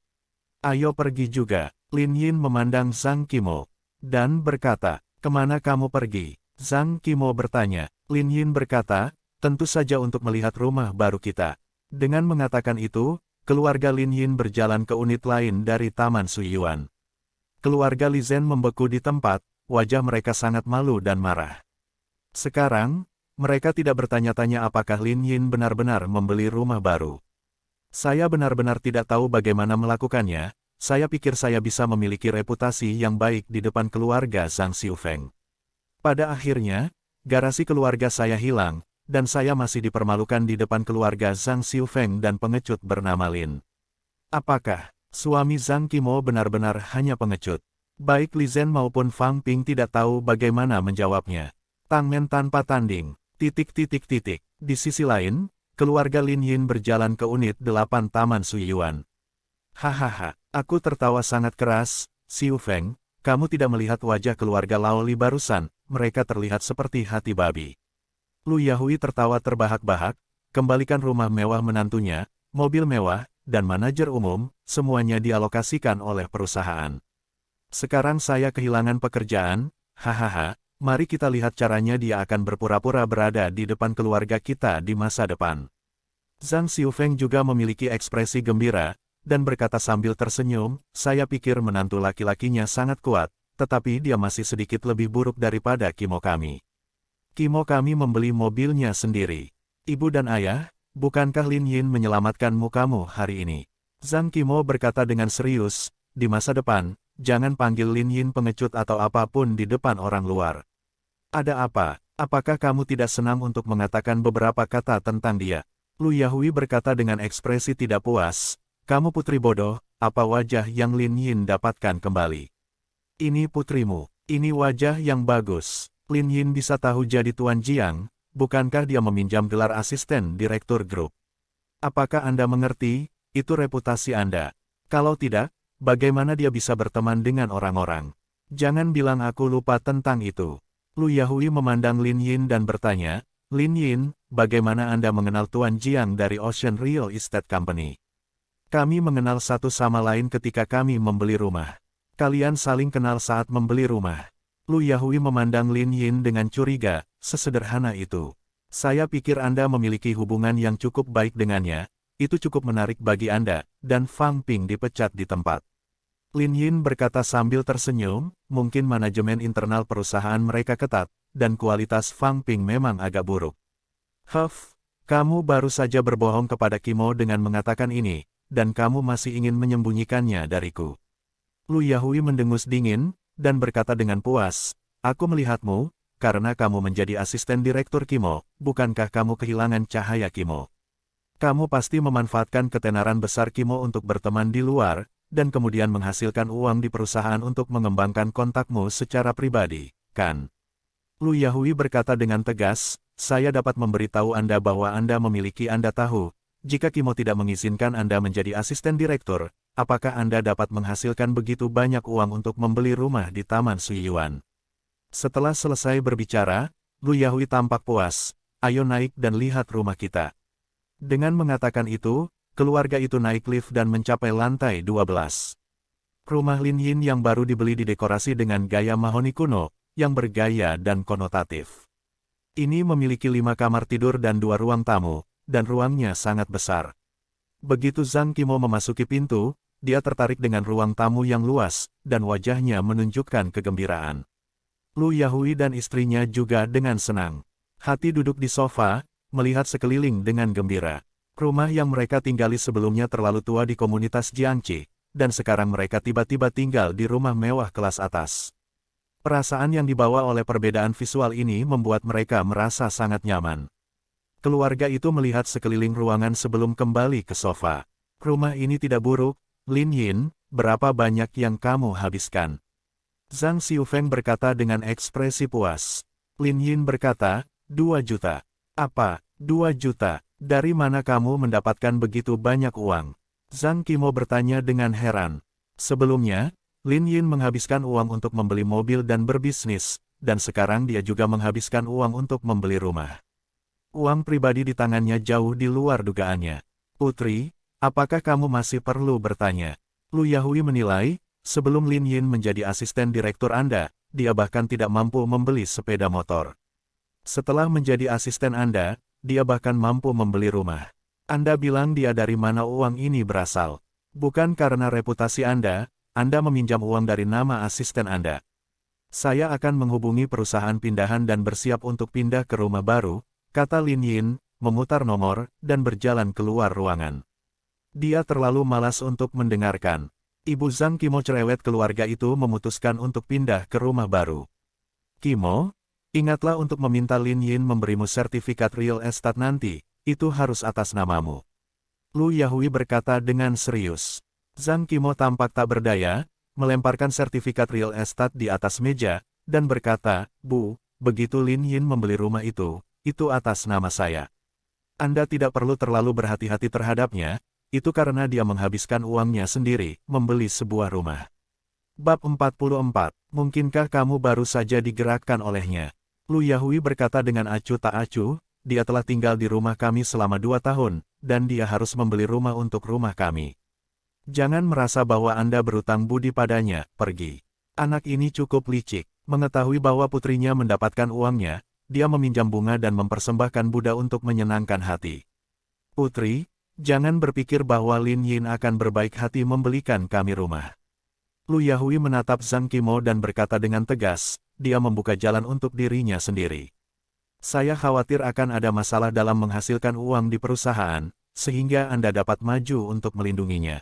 Ayo pergi juga. Lin Yin memandang Zhang Qimo, dan berkata, kemana kamu pergi? Zhang Qimo bertanya. Lin Yin berkata, tentu saja untuk melihat rumah baru kita. Dengan mengatakan itu, keluarga Lin Yin berjalan ke unit lain dari Taman Suyuan. Keluarga Li Zhen membeku di tempat, wajah mereka sangat malu dan marah. Sekarang, mereka tidak bertanya-tanya apakah Lin Yin benar-benar membeli rumah baru. Saya benar-benar tidak tahu bagaimana melakukannya, saya pikir saya bisa memiliki reputasi yang baik di depan keluarga Zhang Xiufeng. Pada akhirnya, garasi keluarga saya hilang, dan saya masih dipermalukan di depan keluarga Zhang Xiufeng dan pengecut bernama Lin. Apakah suami Zhang Qimo benar-benar hanya pengecut? Baik Li Zhen maupun Fang Ping tidak tahu bagaimana menjawabnya. Tangmen tanpa tanding, ... Di sisi lain, keluarga Lin Yin berjalan ke unit 8 Taman Suyuan. Hahaha, aku tertawa sangat keras. Xiufeng, kamu tidak melihat wajah keluarga Lao Li barusan, mereka terlihat seperti hati babi. Lu Yahui tertawa terbahak-bahak, kembalikan rumah mewah menantunya, mobil mewah, dan manajer umum, semuanya dialokasikan oleh perusahaan. Sekarang saya kehilangan pekerjaan, hahaha, mari kita lihat caranya dia akan berpura-pura berada di depan keluarga kita di masa depan. Zhang Xiufeng juga memiliki ekspresi gembira, dan berkata sambil tersenyum, saya pikir menantu laki-lakinya sangat kuat, tetapi dia masih sedikit lebih buruk daripada Qimo kami. Qimo kami membeli mobilnya sendiri. Ibu dan ayah, bukankah Lin Yin menyelamatkan mukamu hari ini? Zhang Qimo berkata dengan serius, di masa depan, jangan panggil Lin Yin pengecut atau apapun di depan orang luar. Ada apa? Apakah kamu tidak senang untuk mengatakan beberapa kata tentang dia? Lu Yahui berkata dengan ekspresi tidak puas. Kamu putri bodoh, apa wajah yang Lin Yin dapatkan kembali? Ini putrimu, ini wajah yang bagus. Lin Yin bisa tahu jadi Tuan Jiang, bukankah dia meminjam gelar asisten direktur grup? Apakah Anda mengerti, itu reputasi Anda? Kalau tidak, bagaimana dia bisa berteman dengan orang-orang? Jangan bilang aku lupa tentang itu. Lu Yahui memandang Lin Yin dan bertanya, Lin Yin, bagaimana Anda mengenal Tuan Jiang dari Ocean Real Estate Company? Kami mengenal satu sama lain ketika kami membeli rumah. Kalian saling kenal saat membeli rumah. Lu Yahui memandang Lin Yin dengan curiga, sesederhana itu. Saya pikir Anda memiliki hubungan yang cukup baik dengannya, itu cukup menarik bagi Anda, dan Fang Ping dipecat di tempat. Lin Yin berkata sambil tersenyum, mungkin manajemen internal perusahaan mereka ketat, dan kualitas Fang Ping memang agak buruk. Huff, kamu baru saja berbohong kepada Qimo dengan mengatakan ini, dan kamu masih ingin menyembunyikannya dariku. Lu Yahui mendengus dingin, dan berkata dengan puas, aku melihatmu, karena kamu menjadi asisten direktur Qimo, bukankah kamu kehilangan cahaya Qimo? Kamu pasti memanfaatkan ketenaran besar Qimo untuk berteman di luar, dan kemudian menghasilkan uang di perusahaan untuk mengembangkan kontakmu secara pribadi, kan? Lu Yahui berkata dengan tegas, saya dapat memberitahu Anda bahwa Anda memiliki Anda tahu, jika Qimo tidak mengizinkan Anda menjadi asisten direktur, apakah Anda dapat menghasilkan begitu banyak uang untuk membeli rumah di Taman Suyuan? Setelah selesai berbicara, Lu Yahui tampak puas, ayo naik dan lihat rumah kita. Dengan mengatakan itu, keluarga itu naik lift dan mencapai lantai 12. Rumah Lin Yin yang baru dibeli didekorasi dengan gaya mahoni kuno, yang bergaya dan konotatif. Ini memiliki 5 kamar tidur dan 2 ruang tamu, dan ruangnya sangat besar. Begitu Zhang Qimo memasuki pintu, dia tertarik dengan ruang tamu yang luas, dan wajahnya menunjukkan kegembiraan. Lu Yahui dan istrinya juga dengan senang. Hati duduk di sofa, melihat sekeliling dengan gembira. Rumah yang mereka tinggali sebelumnya terlalu tua di komunitas Jiangqi, dan sekarang mereka tiba-tiba tinggal di rumah mewah kelas atas. Perasaan yang dibawa oleh perbedaan visual ini membuat mereka merasa sangat nyaman. Keluarga itu melihat sekeliling ruangan sebelum kembali ke sofa. Rumah ini tidak buruk, Lin Yin, berapa banyak yang kamu habiskan? Zhang Xiufeng berkata dengan ekspresi puas. Lin Yin berkata, 2 juta. Apa, 2 juta? Dari mana kamu mendapatkan begitu banyak uang? Zhang Qimo bertanya dengan heran. Sebelumnya, Lin Yin menghabiskan uang untuk membeli mobil dan berbisnis, dan sekarang dia juga menghabiskan uang untuk membeli rumah. Uang pribadi di tangannya jauh di luar dugaannya. Putri, apakah kamu masih perlu bertanya? Lu Yahui menilai, sebelum Lin Yin menjadi asisten direktur Anda, dia bahkan tidak mampu membeli sepeda motor. Setelah menjadi asisten Anda, dia bahkan mampu membeli rumah. Anda bilang dia dari mana uang ini berasal? Bukan karena reputasi Anda meminjam uang dari nama asisten Anda. Saya akan menghubungi perusahaan pindahan dan bersiap untuk pindah ke rumah baru, kata Lin Yin, memutar nomor, dan berjalan keluar ruangan. Dia terlalu malas untuk mendengarkan. Ibu Zhang Qimo cerewet keluarga itu memutuskan untuk pindah ke rumah baru. Qimo, ingatlah untuk meminta Lin Yin memberimu sertifikat real estate nanti, itu harus atas namamu. Lu Yahui berkata dengan serius. Zhang Qimo tampak tak berdaya, melemparkan sertifikat real estate di atas meja, dan berkata, Bu, begitu Lin Yin membeli rumah itu atas nama saya. Anda tidak perlu terlalu berhati-hati terhadapnya, itu karena dia menghabiskan uangnya sendiri, membeli sebuah rumah. Bab 44, mungkinkah kamu baru saja digerakkan olehnya? Lu Yahui berkata dengan acuh tak acuh, dia telah tinggal di rumah kami selama 2 tahun, dan dia harus membeli rumah untuk rumah kami. Jangan merasa bahwa Anda berutang budi padanya, pergi. Anak ini cukup licik, mengetahui bahwa putrinya mendapatkan uangnya, dia meminjam bunga dan mempersembahkan Buddha untuk menyenangkan hati. Putri, jangan berpikir bahwa Lin Yin akan berbaik hati membelikan kami rumah. Lu Yahui menatap Zhang Qimo dan berkata dengan tegas, dia membuka jalan untuk dirinya sendiri. Saya khawatir akan ada masalah dalam menghasilkan uang di perusahaan, sehingga Anda dapat maju untuk melindunginya.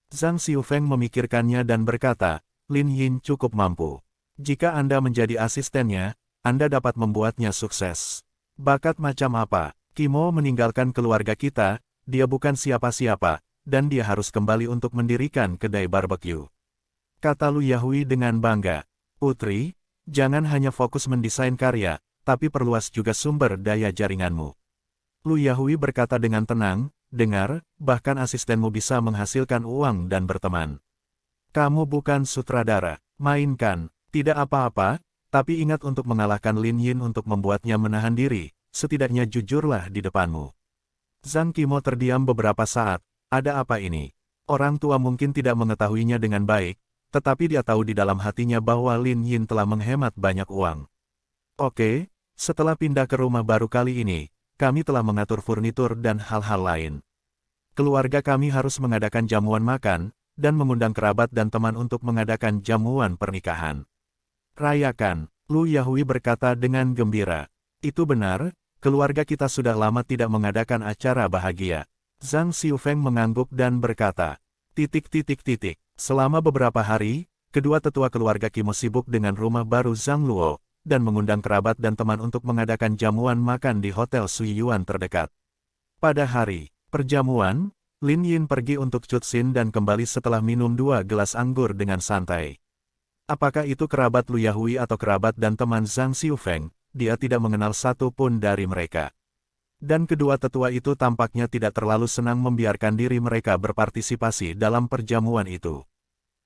Zhang Xiufeng memikirkannya dan berkata, Lin Yin cukup mampu. Jika Anda menjadi asistennya, Anda dapat membuatnya sukses. Bakat macam apa? Qimo meninggalkan keluarga kita, dia bukan siapa-siapa, dan dia harus kembali untuk mendirikan kedai barbecue. Kata Lu Yahui dengan bangga. Putri, jangan hanya fokus mendesain karya, tapi perluas juga sumber daya jaringanmu. Lu Yahui berkata dengan tenang, dengar, bahkan asistenmu bisa menghasilkan uang dan berteman. Kamu bukan sutradara, mainkan, tidak apa-apa, tapi ingat untuk mengalahkan Lin Yin untuk membuatnya menahan diri, setidaknya jujurlah di depanmu. Zhang Qimo terdiam beberapa saat, ada apa ini? Orang tua mungkin tidak mengetahuinya dengan baik, tetapi dia tahu di dalam hatinya bahwa Lin Yin telah menghemat banyak uang. Oke, setelah pindah ke rumah baru kali ini, kami telah mengatur furnitur dan hal-hal lain. Keluarga kami harus mengadakan jamuan makan, dan mengundang kerabat dan teman untuk mengadakan jamuan pernikahan. Rayakan, Lu Yahui berkata dengan gembira. Itu benar, keluarga kita sudah lama tidak mengadakan acara bahagia. Zhang Xiufeng mengangguk dan berkata, Selama beberapa hari, kedua tetua keluarga Qimo sibuk dengan rumah baru Zhang Luo, dan mengundang kerabat dan teman untuk mengadakan jamuan makan di Hotel Sui Yuan terdekat. Pada hari perjamuan, Lin Yin pergi untuk cutshin dan kembali setelah minum 2 gelas anggur dengan santai. Apakah itu kerabat Lu Yahui atau kerabat dan teman Zhang Xiufeng, dia tidak mengenal satu pun dari mereka. Dan kedua tetua itu tampaknya tidak terlalu senang membiarkan diri mereka berpartisipasi dalam perjamuan itu.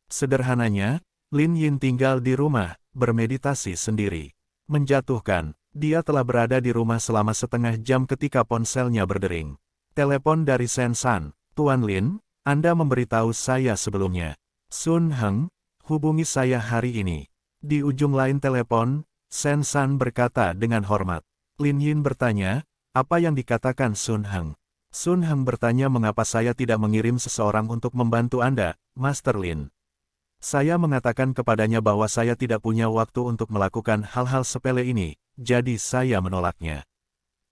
Sederhananya, Lin Yin tinggal di rumah, bermeditasi sendiri. Menjatuhkan, dia telah berada di rumah selama setengah jam ketika ponselnya berdering. Telepon dari Sen San, Tuan Lin, Anda memberitahu saya sebelumnya. Sun Heng, hubungi saya hari ini. Di ujung lain telepon, Sen San berkata dengan hormat. Lin Yin bertanya, apa yang dikatakan Sun Heng? Sun Heng bertanya mengapa saya tidak mengirim seseorang untuk membantu Anda, Master Lin. Saya mengatakan kepadanya bahwa saya tidak punya waktu untuk melakukan hal-hal sepele ini, jadi saya menolaknya.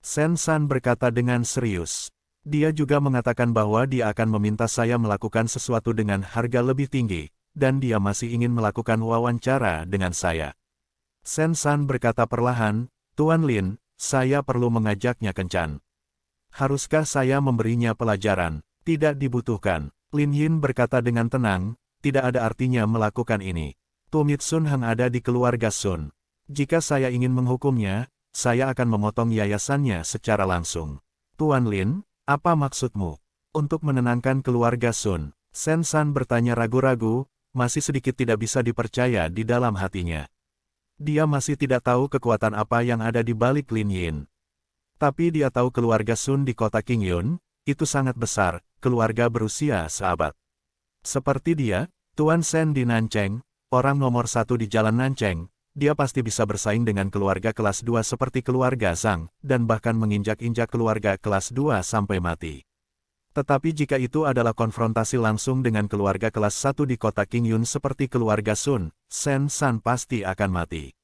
Sen San berkata dengan serius. Dia juga mengatakan bahwa dia akan meminta saya melakukan sesuatu dengan harga lebih tinggi, dan dia masih ingin melakukan wawancara dengan saya. Sen San berkata perlahan, Tuan Lin, saya perlu mengajaknya kencan. Haruskah saya memberinya pelajaran? Tidak dibutuhkan. Lin Yin berkata dengan tenang, tidak ada artinya melakukan ini. Tumit Sun Hang ada di keluarga Sun. Jika saya ingin menghukumnya, saya akan memotong yayasannya secara langsung. Tuan Lin, apa maksudmu? Untuk menenangkan keluarga Sun, Sen San bertanya ragu-ragu, masih sedikit tidak bisa dipercaya di dalam hatinya. Dia masih tidak tahu kekuatan apa yang ada di balik Lin Yin. Tapi dia tahu keluarga Sun di kota Qingyun, itu sangat besar, keluarga berusia seabad. Seperti dia, Tuan Sen di Nancheng, orang nomor satu di jalan Nancheng, dia pasti bisa bersaing dengan keluarga kelas 2 seperti keluarga Zhang, dan bahkan menginjak-injak keluarga kelas 2 sampai mati. Tetapi jika itu adalah konfrontasi langsung dengan keluarga kelas 1 di kota Qingyun seperti keluarga Sun, Sen San pasti akan mati.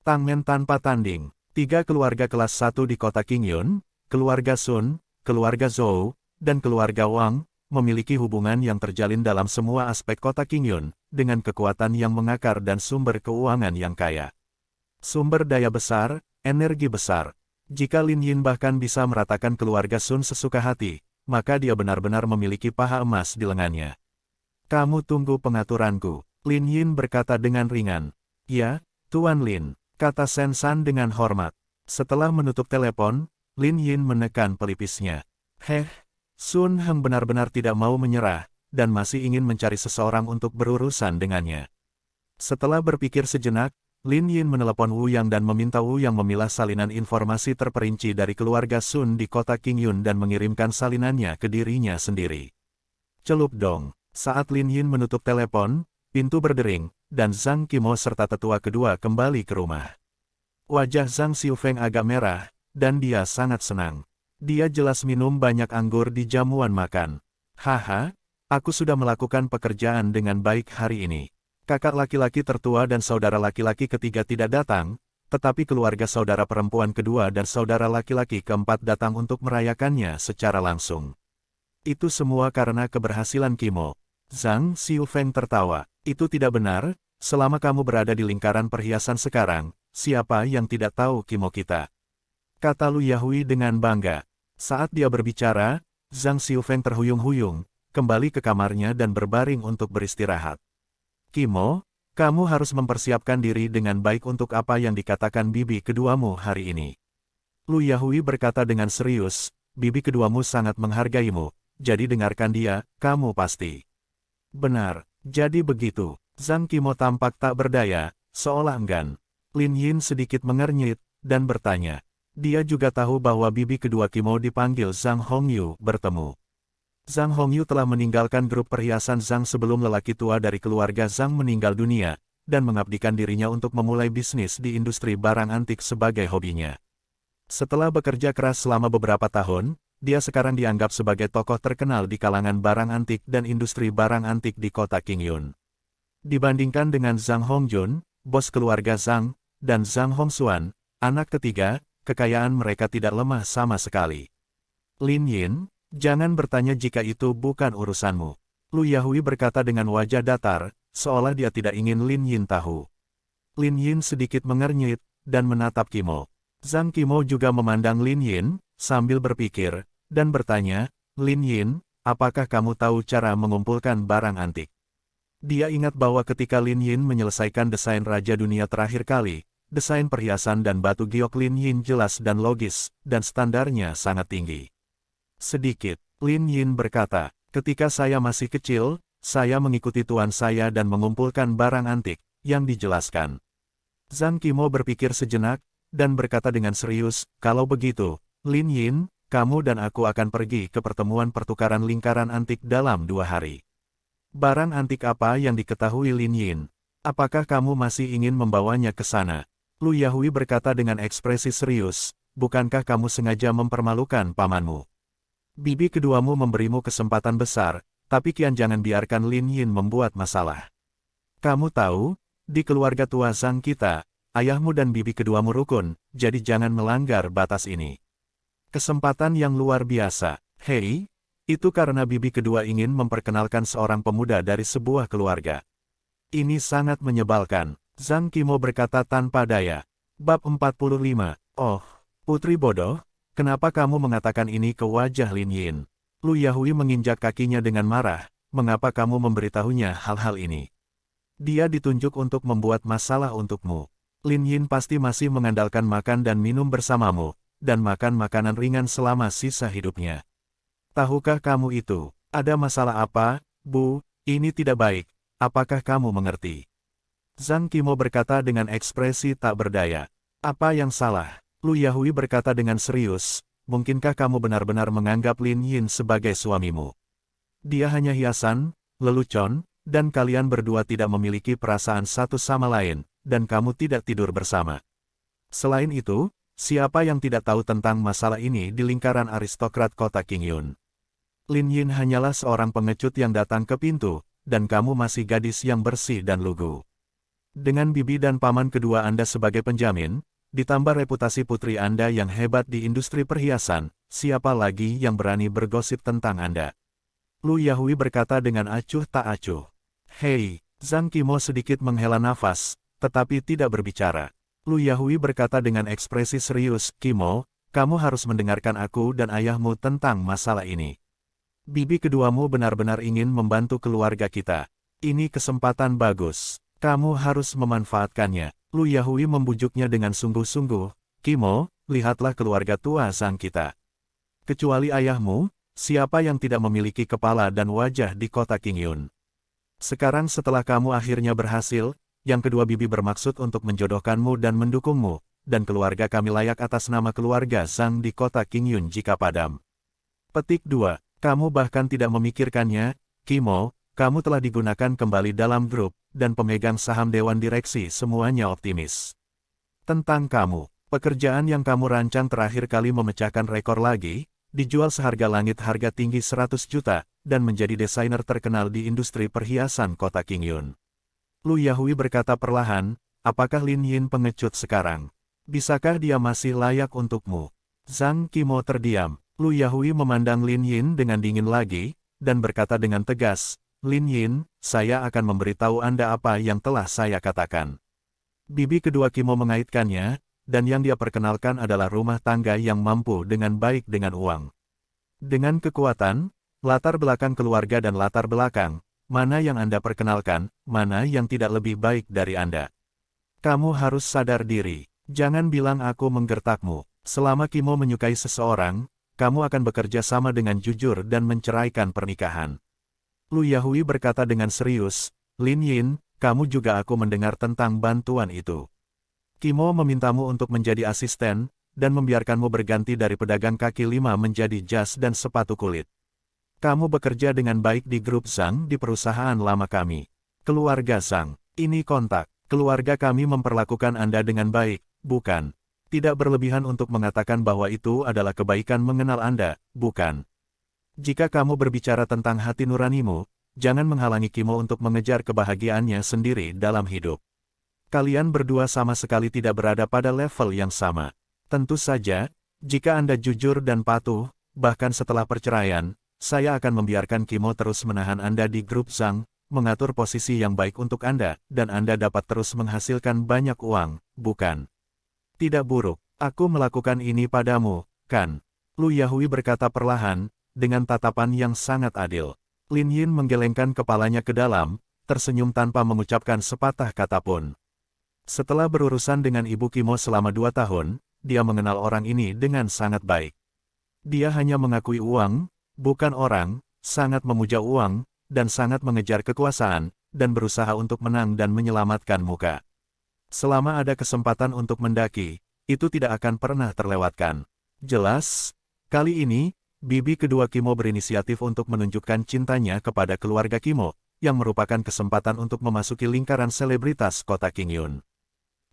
Tangmen tanpa tanding, 3 keluarga kelas 1 di kota Qingyun, keluarga Sun, keluarga Zhou, dan keluarga Wang, memiliki hubungan yang terjalin dalam semua aspek kota Qingyun, dengan kekuatan yang mengakar dan sumber keuangan yang kaya. Sumber daya besar, energi besar. Jika Lin Yin bahkan bisa meratakan keluarga Sun sesuka hati, maka dia benar-benar memiliki paha emas di lengannya. Kamu tunggu pengaturanku, Lin Yin berkata dengan ringan. Ya, Tuan Lin, kata Sen San dengan hormat. Setelah menutup telepon, Lin Yin menekan pelipisnya. Sun Hang benar-benar tidak mau menyerah, dan masih ingin mencari seseorang untuk berurusan dengannya. Setelah berpikir sejenak, Lin Yin menelepon Wu Yang dan meminta Wu Yang memilah salinan informasi terperinci dari keluarga Sun di kota Qingyun dan mengirimkan salinannya ke dirinya sendiri. Celup dong. Saat Lin Yin menutup telepon, pintu berdering, dan Zhang Qimo serta tetua kedua kembali ke rumah. Wajah Zhang Xiufeng agak merah, dan dia sangat senang. Dia jelas minum banyak anggur di jamuan makan. Haha, aku sudah melakukan pekerjaan dengan baik hari ini. Kakak laki-laki tertua dan saudara laki-laki ketiga tidak datang, tetapi keluarga saudara perempuan kedua dan saudara laki-laki keempat datang untuk merayakannya secara langsung. Itu semua karena keberhasilan Qimo. Zhang Xiufeng tertawa. Itu tidak benar, selama kamu berada di lingkaran perhiasan sekarang, siapa yang tidak tahu Qimo kita? Kata Lu Yahui dengan bangga. Saat dia berbicara, Zhang Xiufeng terhuyung-huyung, kembali ke kamarnya dan berbaring untuk beristirahat. Qimo, kamu harus mempersiapkan diri dengan baik untuk apa yang dikatakan bibi keduamu hari ini. Lu Yahui berkata dengan serius, bibi keduamu sangat menghargaimu, jadi dengarkan dia, kamu pasti. Benar, jadi begitu. Zhang Qimo tampak tak berdaya, seolah enggan. Lin Yin sedikit mengernyit, dan bertanya. Dia juga tahu bahwa bibi kedua Qimo dipanggil Zhang Hongyu bertemu. Zhang Hongyu telah meninggalkan grup perhiasan Zhang sebelum lelaki tua dari keluarga Zhang meninggal dunia, dan mengabdikan dirinya untuk memulai bisnis di industri barang antik sebagai hobinya. Setelah bekerja keras selama beberapa tahun, dia sekarang dianggap sebagai tokoh terkenal di kalangan barang antik dan industri barang antik di kota Qingyun. Dibandingkan dengan Zhang Hongjun, bos keluarga Zhang, dan Zhang Hongxuan, anak ketiga, kekayaan mereka tidak lemah sama sekali. Lin Yin, jangan bertanya jika itu bukan urusanmu. Lu Yahui berkata dengan wajah datar, seolah dia tidak ingin Lin Yin tahu. Lin Yin sedikit mengernyit, dan menatap Qimo. Zhang Qimo juga memandang Lin Yin, sambil berpikir, dan bertanya, Lin Yin, apakah kamu tahu cara mengumpulkan barang antik? Dia ingat bahwa ketika Lin Yin menyelesaikan desain Raja Dunia terakhir kali, desain perhiasan dan batu giok Lin Yin jelas dan logis, dan standarnya sangat tinggi. Sedikit, Lin Yin berkata, ketika saya masih kecil, saya mengikuti tuan saya dan mengumpulkan barang antik, yang dijelaskan. Zhang Qimo berpikir sejenak, dan berkata dengan serius, kalau begitu, Lin Yin, kamu dan aku akan pergi ke pertemuan pertukaran lingkaran antik dalam 2 hari. Barang antik apa yang diketahui Lin Yin? Apakah kamu masih ingin membawanya ke sana? Lu Yahui berkata dengan ekspresi serius, bukankah kamu sengaja mempermalukan pamanmu? Bibi keduamu memberimu kesempatan besar, tapi kian jangan biarkan Lin Yin membuat masalah. Kamu tahu, di keluarga tua Zhang kita, ayahmu dan bibi keduamu rukun, jadi jangan melanggar batas ini. Kesempatan yang luar biasa, hei, itu karena bibi kedua ingin memperkenalkan seorang pemuda dari sebuah keluarga. Ini sangat menyebalkan, Zhang Qimo berkata tanpa daya. Bab 45, oh, putri bodoh, kenapa kamu mengatakan ini ke wajah Lin Yin? Lu Yahui menginjak kakinya dengan marah, mengapa kamu memberitahunya hal-hal ini? Dia ditunjuk untuk membuat masalah untukmu. Lin Yin pasti masih mengandalkan makan dan minum bersamamu, dan makan makanan ringan selama sisa hidupnya. Tahukah kamu itu? Ada masalah apa, Bu? Ini tidak baik. Apakah kamu mengerti? Zhang Qimo berkata dengan ekspresi tak berdaya. Apa yang salah? Lu Yahui berkata dengan serius, mungkinkah kamu benar-benar menganggap Lin Yin sebagai suamimu? Dia hanya hiasan, lelucon, dan kalian berdua tidak memiliki perasaan satu sama lain, dan kamu tidak tidur bersama. Selain itu, siapa yang tidak tahu tentang masalah ini di lingkaran aristokrat kota Qingyun? Lin Yin hanyalah seorang pengecut yang datang ke pintu, dan kamu masih gadis yang bersih dan lugu. Dengan bibi dan paman kedua Anda sebagai penjamin, ditambah reputasi putri Anda yang hebat di industri perhiasan, siapa lagi yang berani bergosip tentang Anda? Lu Yahui berkata dengan acuh tak acuh. Hei, Zhang Qimo sedikit menghela nafas, tetapi tidak berbicara. Lu Yahui berkata dengan ekspresi serius, Qimo, kamu harus mendengarkan aku dan ayahmu tentang masalah ini. Bibi keduamu benar-benar ingin membantu keluarga kita. Ini kesempatan bagus. Kamu harus memanfaatkannya. Lu Yahui membujuknya dengan sungguh-sungguh. Qimo, lihatlah keluarga tua Zhang kita. Kecuali ayahmu, siapa yang tidak memiliki kepala dan wajah di kota Qingyun? Sekarang setelah kamu akhirnya berhasil, yang kedua bibi bermaksud untuk menjodohkanmu dan mendukungmu, dan keluarga kami layak atas nama keluarga Zhang di kota Qingyun jika padam. Petik 2. Kamu bahkan tidak memikirkannya, Qimo, kamu telah digunakan kembali dalam grup, dan pemegang saham dewan direksi semuanya optimis. Tentang kamu, pekerjaan yang kamu rancang terakhir kali memecahkan rekor lagi, dijual seharga langit harga tinggi 100 juta, dan menjadi desainer terkenal di industri perhiasan kota Qingyun. Lu Yahui berkata perlahan, apakah Lin Yin pengecut sekarang? Bisakah dia masih layak untukmu? Zhang Qimo terdiam. Lu Yahui memandang Lin Yin dengan dingin lagi, dan berkata dengan tegas, Lin Yin, saya akan memberitahu Anda apa yang telah saya katakan. Bibi kedua Qimo mengaitkannya, dan yang dia perkenalkan adalah rumah tangga yang mampu dengan baik dengan uang. Dengan kekuatan, latar belakang keluarga dan latar belakang, mana yang Anda perkenalkan, mana yang tidak lebih baik dari Anda. Kamu harus sadar diri, jangan bilang aku menggertakmu. Selama Qimo menyukai seseorang, kamu akan bekerja sama dengan jujur dan menceraikan pernikahan. Lu Yahui berkata dengan serius, Lin Yin, kamu juga aku mendengar tentang bantuan itu. Qimo memintamu untuk menjadi asisten, dan membiarkanmu berganti dari pedagang kaki lima menjadi jas dan sepatu kulit. Kamu bekerja dengan baik di grup Zhang di perusahaan lama kami. Keluarga Zhang, ini kontak. Keluarga kami memperlakukan Anda dengan baik, bukan? Tidak berlebihan untuk mengatakan bahwa itu adalah kebaikan mengenal Anda, bukan? Jika kamu berbicara tentang hati nuranimu, jangan menghalangi Qimo untuk mengejar kebahagiaannya sendiri dalam hidup. Kalian berdua sama sekali tidak berada pada level yang sama. Tentu saja, jika Anda jujur dan patuh, bahkan setelah perceraian, saya akan membiarkan Qimo terus menahan Anda di grup Zhang, mengatur posisi yang baik untuk Anda, dan Anda dapat terus menghasilkan banyak uang, bukan? Tidak buruk, aku melakukan ini padamu, kan? Lu Yahui berkata perlahan, dengan tatapan yang sangat adil. Lin Yin menggelengkan kepalanya ke dalam, tersenyum tanpa mengucapkan sepatah kata pun. Setelah berurusan dengan Ibu Qimo selama 2 tahun, dia mengenal orang ini dengan sangat baik. Dia hanya mengakui uang, bukan orang, sangat memuja uang, dan sangat mengejar kekuasaan, dan berusaha untuk menang dan menyelamatkan muka. Selama ada kesempatan untuk mendaki, itu tidak akan pernah terlewatkan. Jelas, kali ini, bibi kedua Qimo berinisiatif untuk menunjukkan cintanya kepada keluarga Qimo, yang merupakan kesempatan untuk memasuki lingkaran selebritas kota Qingyun.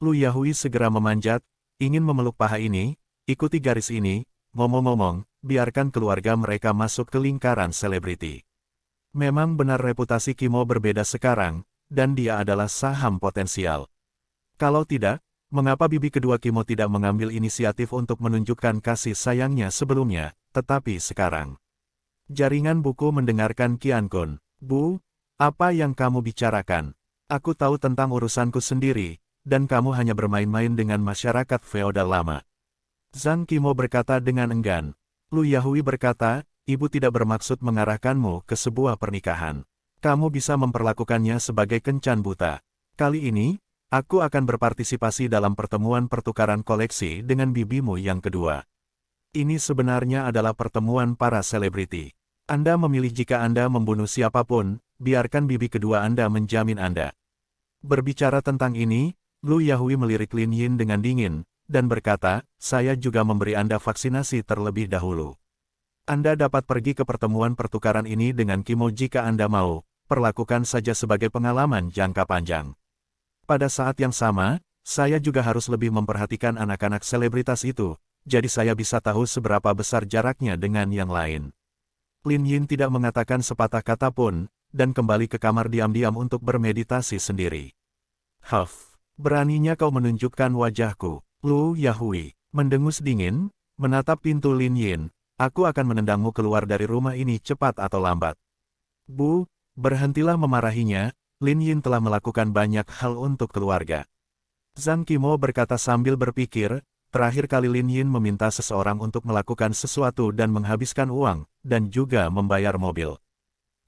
Lu Yahui segera memanjat, ingin memeluk paha ini, ikuti garis ini, ngomong-ngomong, biarkan keluarga mereka masuk ke lingkaran selebriti. Memang benar reputasi Qimo berbeda sekarang, dan dia adalah saham potensial. Kalau tidak, mengapa bibi kedua Qimo tidak mengambil inisiatif untuk menunjukkan kasih sayangnya sebelumnya, tetapi sekarang? Jaringan buku mendengarkan Qian Kun. Bu, apa yang kamu bicarakan? Aku tahu tentang urusanku sendiri, dan kamu hanya bermain-main dengan masyarakat feodal lama. Zhang Qimo berkata dengan enggan. Lu Yahui berkata, ibu tidak bermaksud mengarahkanmu ke sebuah pernikahan. Kamu bisa memperlakukannya sebagai kencan buta. Kali ini, aku akan berpartisipasi dalam pertemuan pertukaran koleksi dengan bibimu yang kedua. Ini sebenarnya adalah pertemuan para selebriti. Anda memilih jika Anda membunuh siapapun, biarkan bibi kedua Anda menjamin Anda. Berbicara tentang ini, Lu Yahui melirik Lin Yin dengan dingin, dan berkata, saya juga memberi Anda vaksinasi terlebih dahulu. Anda dapat pergi ke pertemuan pertukaran ini dengan Kimo jika Anda mau, perlakukan saja sebagai pengalaman jangka panjang. Pada saat yang sama, saya juga harus lebih memperhatikan anak-anak selebritas itu, jadi saya bisa tahu seberapa besar jaraknya dengan yang lain. Lin Yin tidak mengatakan sepatah kata pun, dan kembali ke kamar diam-diam untuk bermeditasi sendiri. Huff, beraninya kau menunjukkan wajahku, Lu Yahui, mendengus dingin, menatap pintu Lin Yin, aku akan menendangmu keluar dari rumah ini cepat atau lambat. Bu, berhentilah memarahinya, Lin Yin telah melakukan banyak hal untuk keluarga. Zhang Qimo berkata sambil berpikir, terakhir kali Lin Yin meminta seseorang untuk melakukan sesuatu dan menghabiskan uang, dan juga membayar mobil.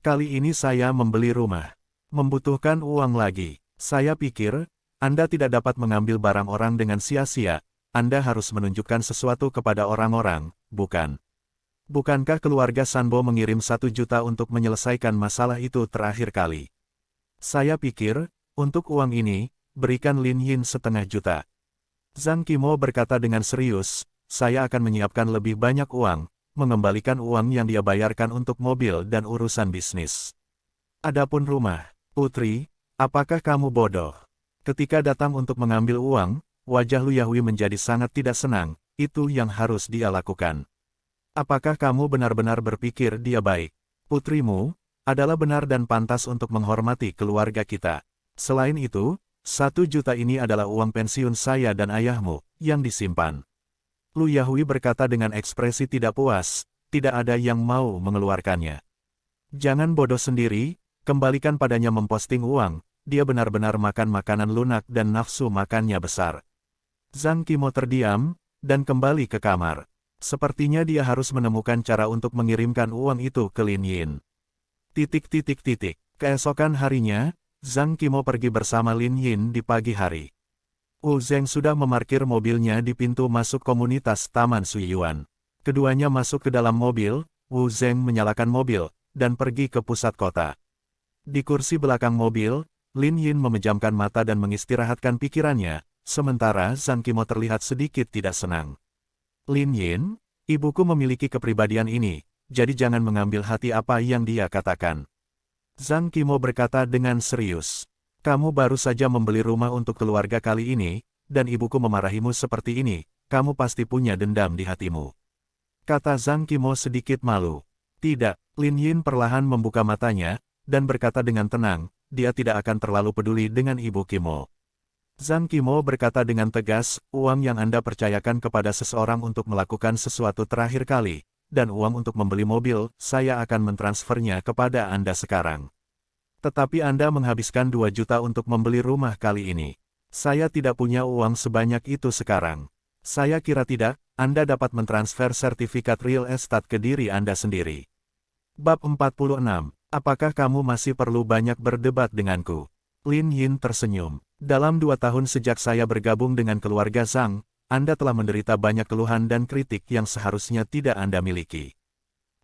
Kali ini saya membeli rumah. Membutuhkan uang lagi. Saya pikir, Anda tidak dapat mengambil barang orang dengan sia-sia, Anda harus menunjukkan sesuatu kepada orang-orang, bukan? Bukankah keluarga Sanbo mengirim 1 juta untuk menyelesaikan masalah itu terakhir kali? Saya pikir, untuk uang ini, berikan Lin Yin 0,5 juta. Zhang Qimo berkata dengan serius, saya akan menyiapkan lebih banyak uang, mengembalikan uang yang dia bayarkan untuk mobil dan urusan bisnis. Adapun rumah, putri, apakah kamu bodoh? Ketika datang untuk mengambil uang, wajah Lu Yahui menjadi sangat tidak senang, itu yang harus dia lakukan. Apakah kamu benar-benar berpikir dia baik? Putrimu, adalah benar dan pantas untuk menghormati keluarga kita. Selain itu, 1 juta ini adalah uang pensiun saya dan ayahmu, yang disimpan. Lu Yahui berkata dengan ekspresi tidak puas, tidak ada yang mau mengeluarkannya. Jangan bodoh sendiri, kembalikan padanya memposting uang, dia benar-benar makan makanan lunak dan nafsu makannya besar. Zhang Qimo terdiam, dan kembali ke kamar. Sepertinya dia harus menemukan cara untuk mengirimkan uang itu ke Lin Yin. Keesokan harinya, Zhang Qimo pergi bersama Lin Yin di pagi hari. Wu Zeng sudah memarkir mobilnya di pintu masuk komunitas Taman Suiyuan. Keduanya masuk ke dalam mobil, Wu Zeng menyalakan mobil, dan pergi ke pusat kota. Di kursi belakang mobil, Lin Yin memejamkan mata dan mengistirahatkan pikirannya, sementara Zhang Qimo terlihat sedikit tidak senang. Lin Yin, ibuku memiliki kepribadian ini, jadi jangan mengambil hati apa yang dia katakan. Zhang Qimo berkata dengan serius, kamu baru saja membeli rumah untuk keluarga kali ini, dan ibuku memarahimu seperti ini, kamu pasti punya dendam di hatimu. Kata Zhang Qimo sedikit malu. Tidak, Lin Yin perlahan membuka matanya, dan berkata dengan tenang, dia tidak akan terlalu peduli dengan ibu Qimo. Zhang Qimo berkata dengan tegas, uang yang Anda percayakan kepada seseorang untuk melakukan sesuatu terakhir kali, dan uang untuk membeli mobil, saya akan mentransfernya kepada Anda sekarang. Tetapi Anda menghabiskan 2 juta untuk membeli rumah kali ini. Saya tidak punya uang sebanyak itu sekarang. Saya kira tidak, Anda dapat mentransfer sertifikat real estate ke diri Anda sendiri. Bab 46, apakah kamu masih perlu banyak berdebat denganku? Lin Yin tersenyum. Dalam 2 tahun sejak saya bergabung dengan keluarga Zhang, Anda telah menderita banyak keluhan dan kritik yang seharusnya tidak Anda miliki.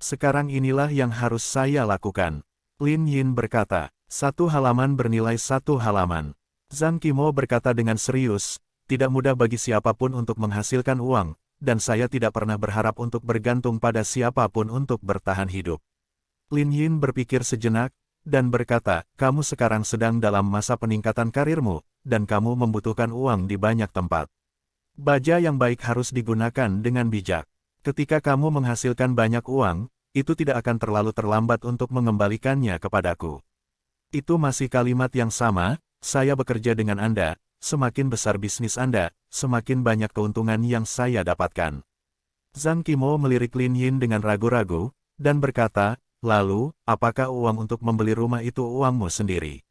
Sekarang inilah yang harus saya lakukan. Lin Yin berkata, 1 halaman bernilai 1 halaman. Zhang Qimo berkata dengan serius, tidak mudah bagi siapapun untuk menghasilkan uang, dan saya tidak pernah berharap untuk bergantung pada siapapun untuk bertahan hidup. Lin Yin berpikir sejenak, dan berkata, kamu sekarang sedang dalam masa peningkatan karirmu, dan kamu membutuhkan uang di banyak tempat. Baja yang baik harus digunakan dengan bijak. Ketika kamu menghasilkan banyak uang, itu tidak akan terlalu terlambat untuk mengembalikannya kepadaku. Itu masih kalimat yang sama, saya bekerja dengan Anda, semakin besar bisnis Anda, semakin banyak keuntungan yang saya dapatkan. Zhang Qimo melirik Lin Yin dengan ragu-ragu, dan berkata, lalu, apakah uang untuk membeli rumah itu uangmu sendiri?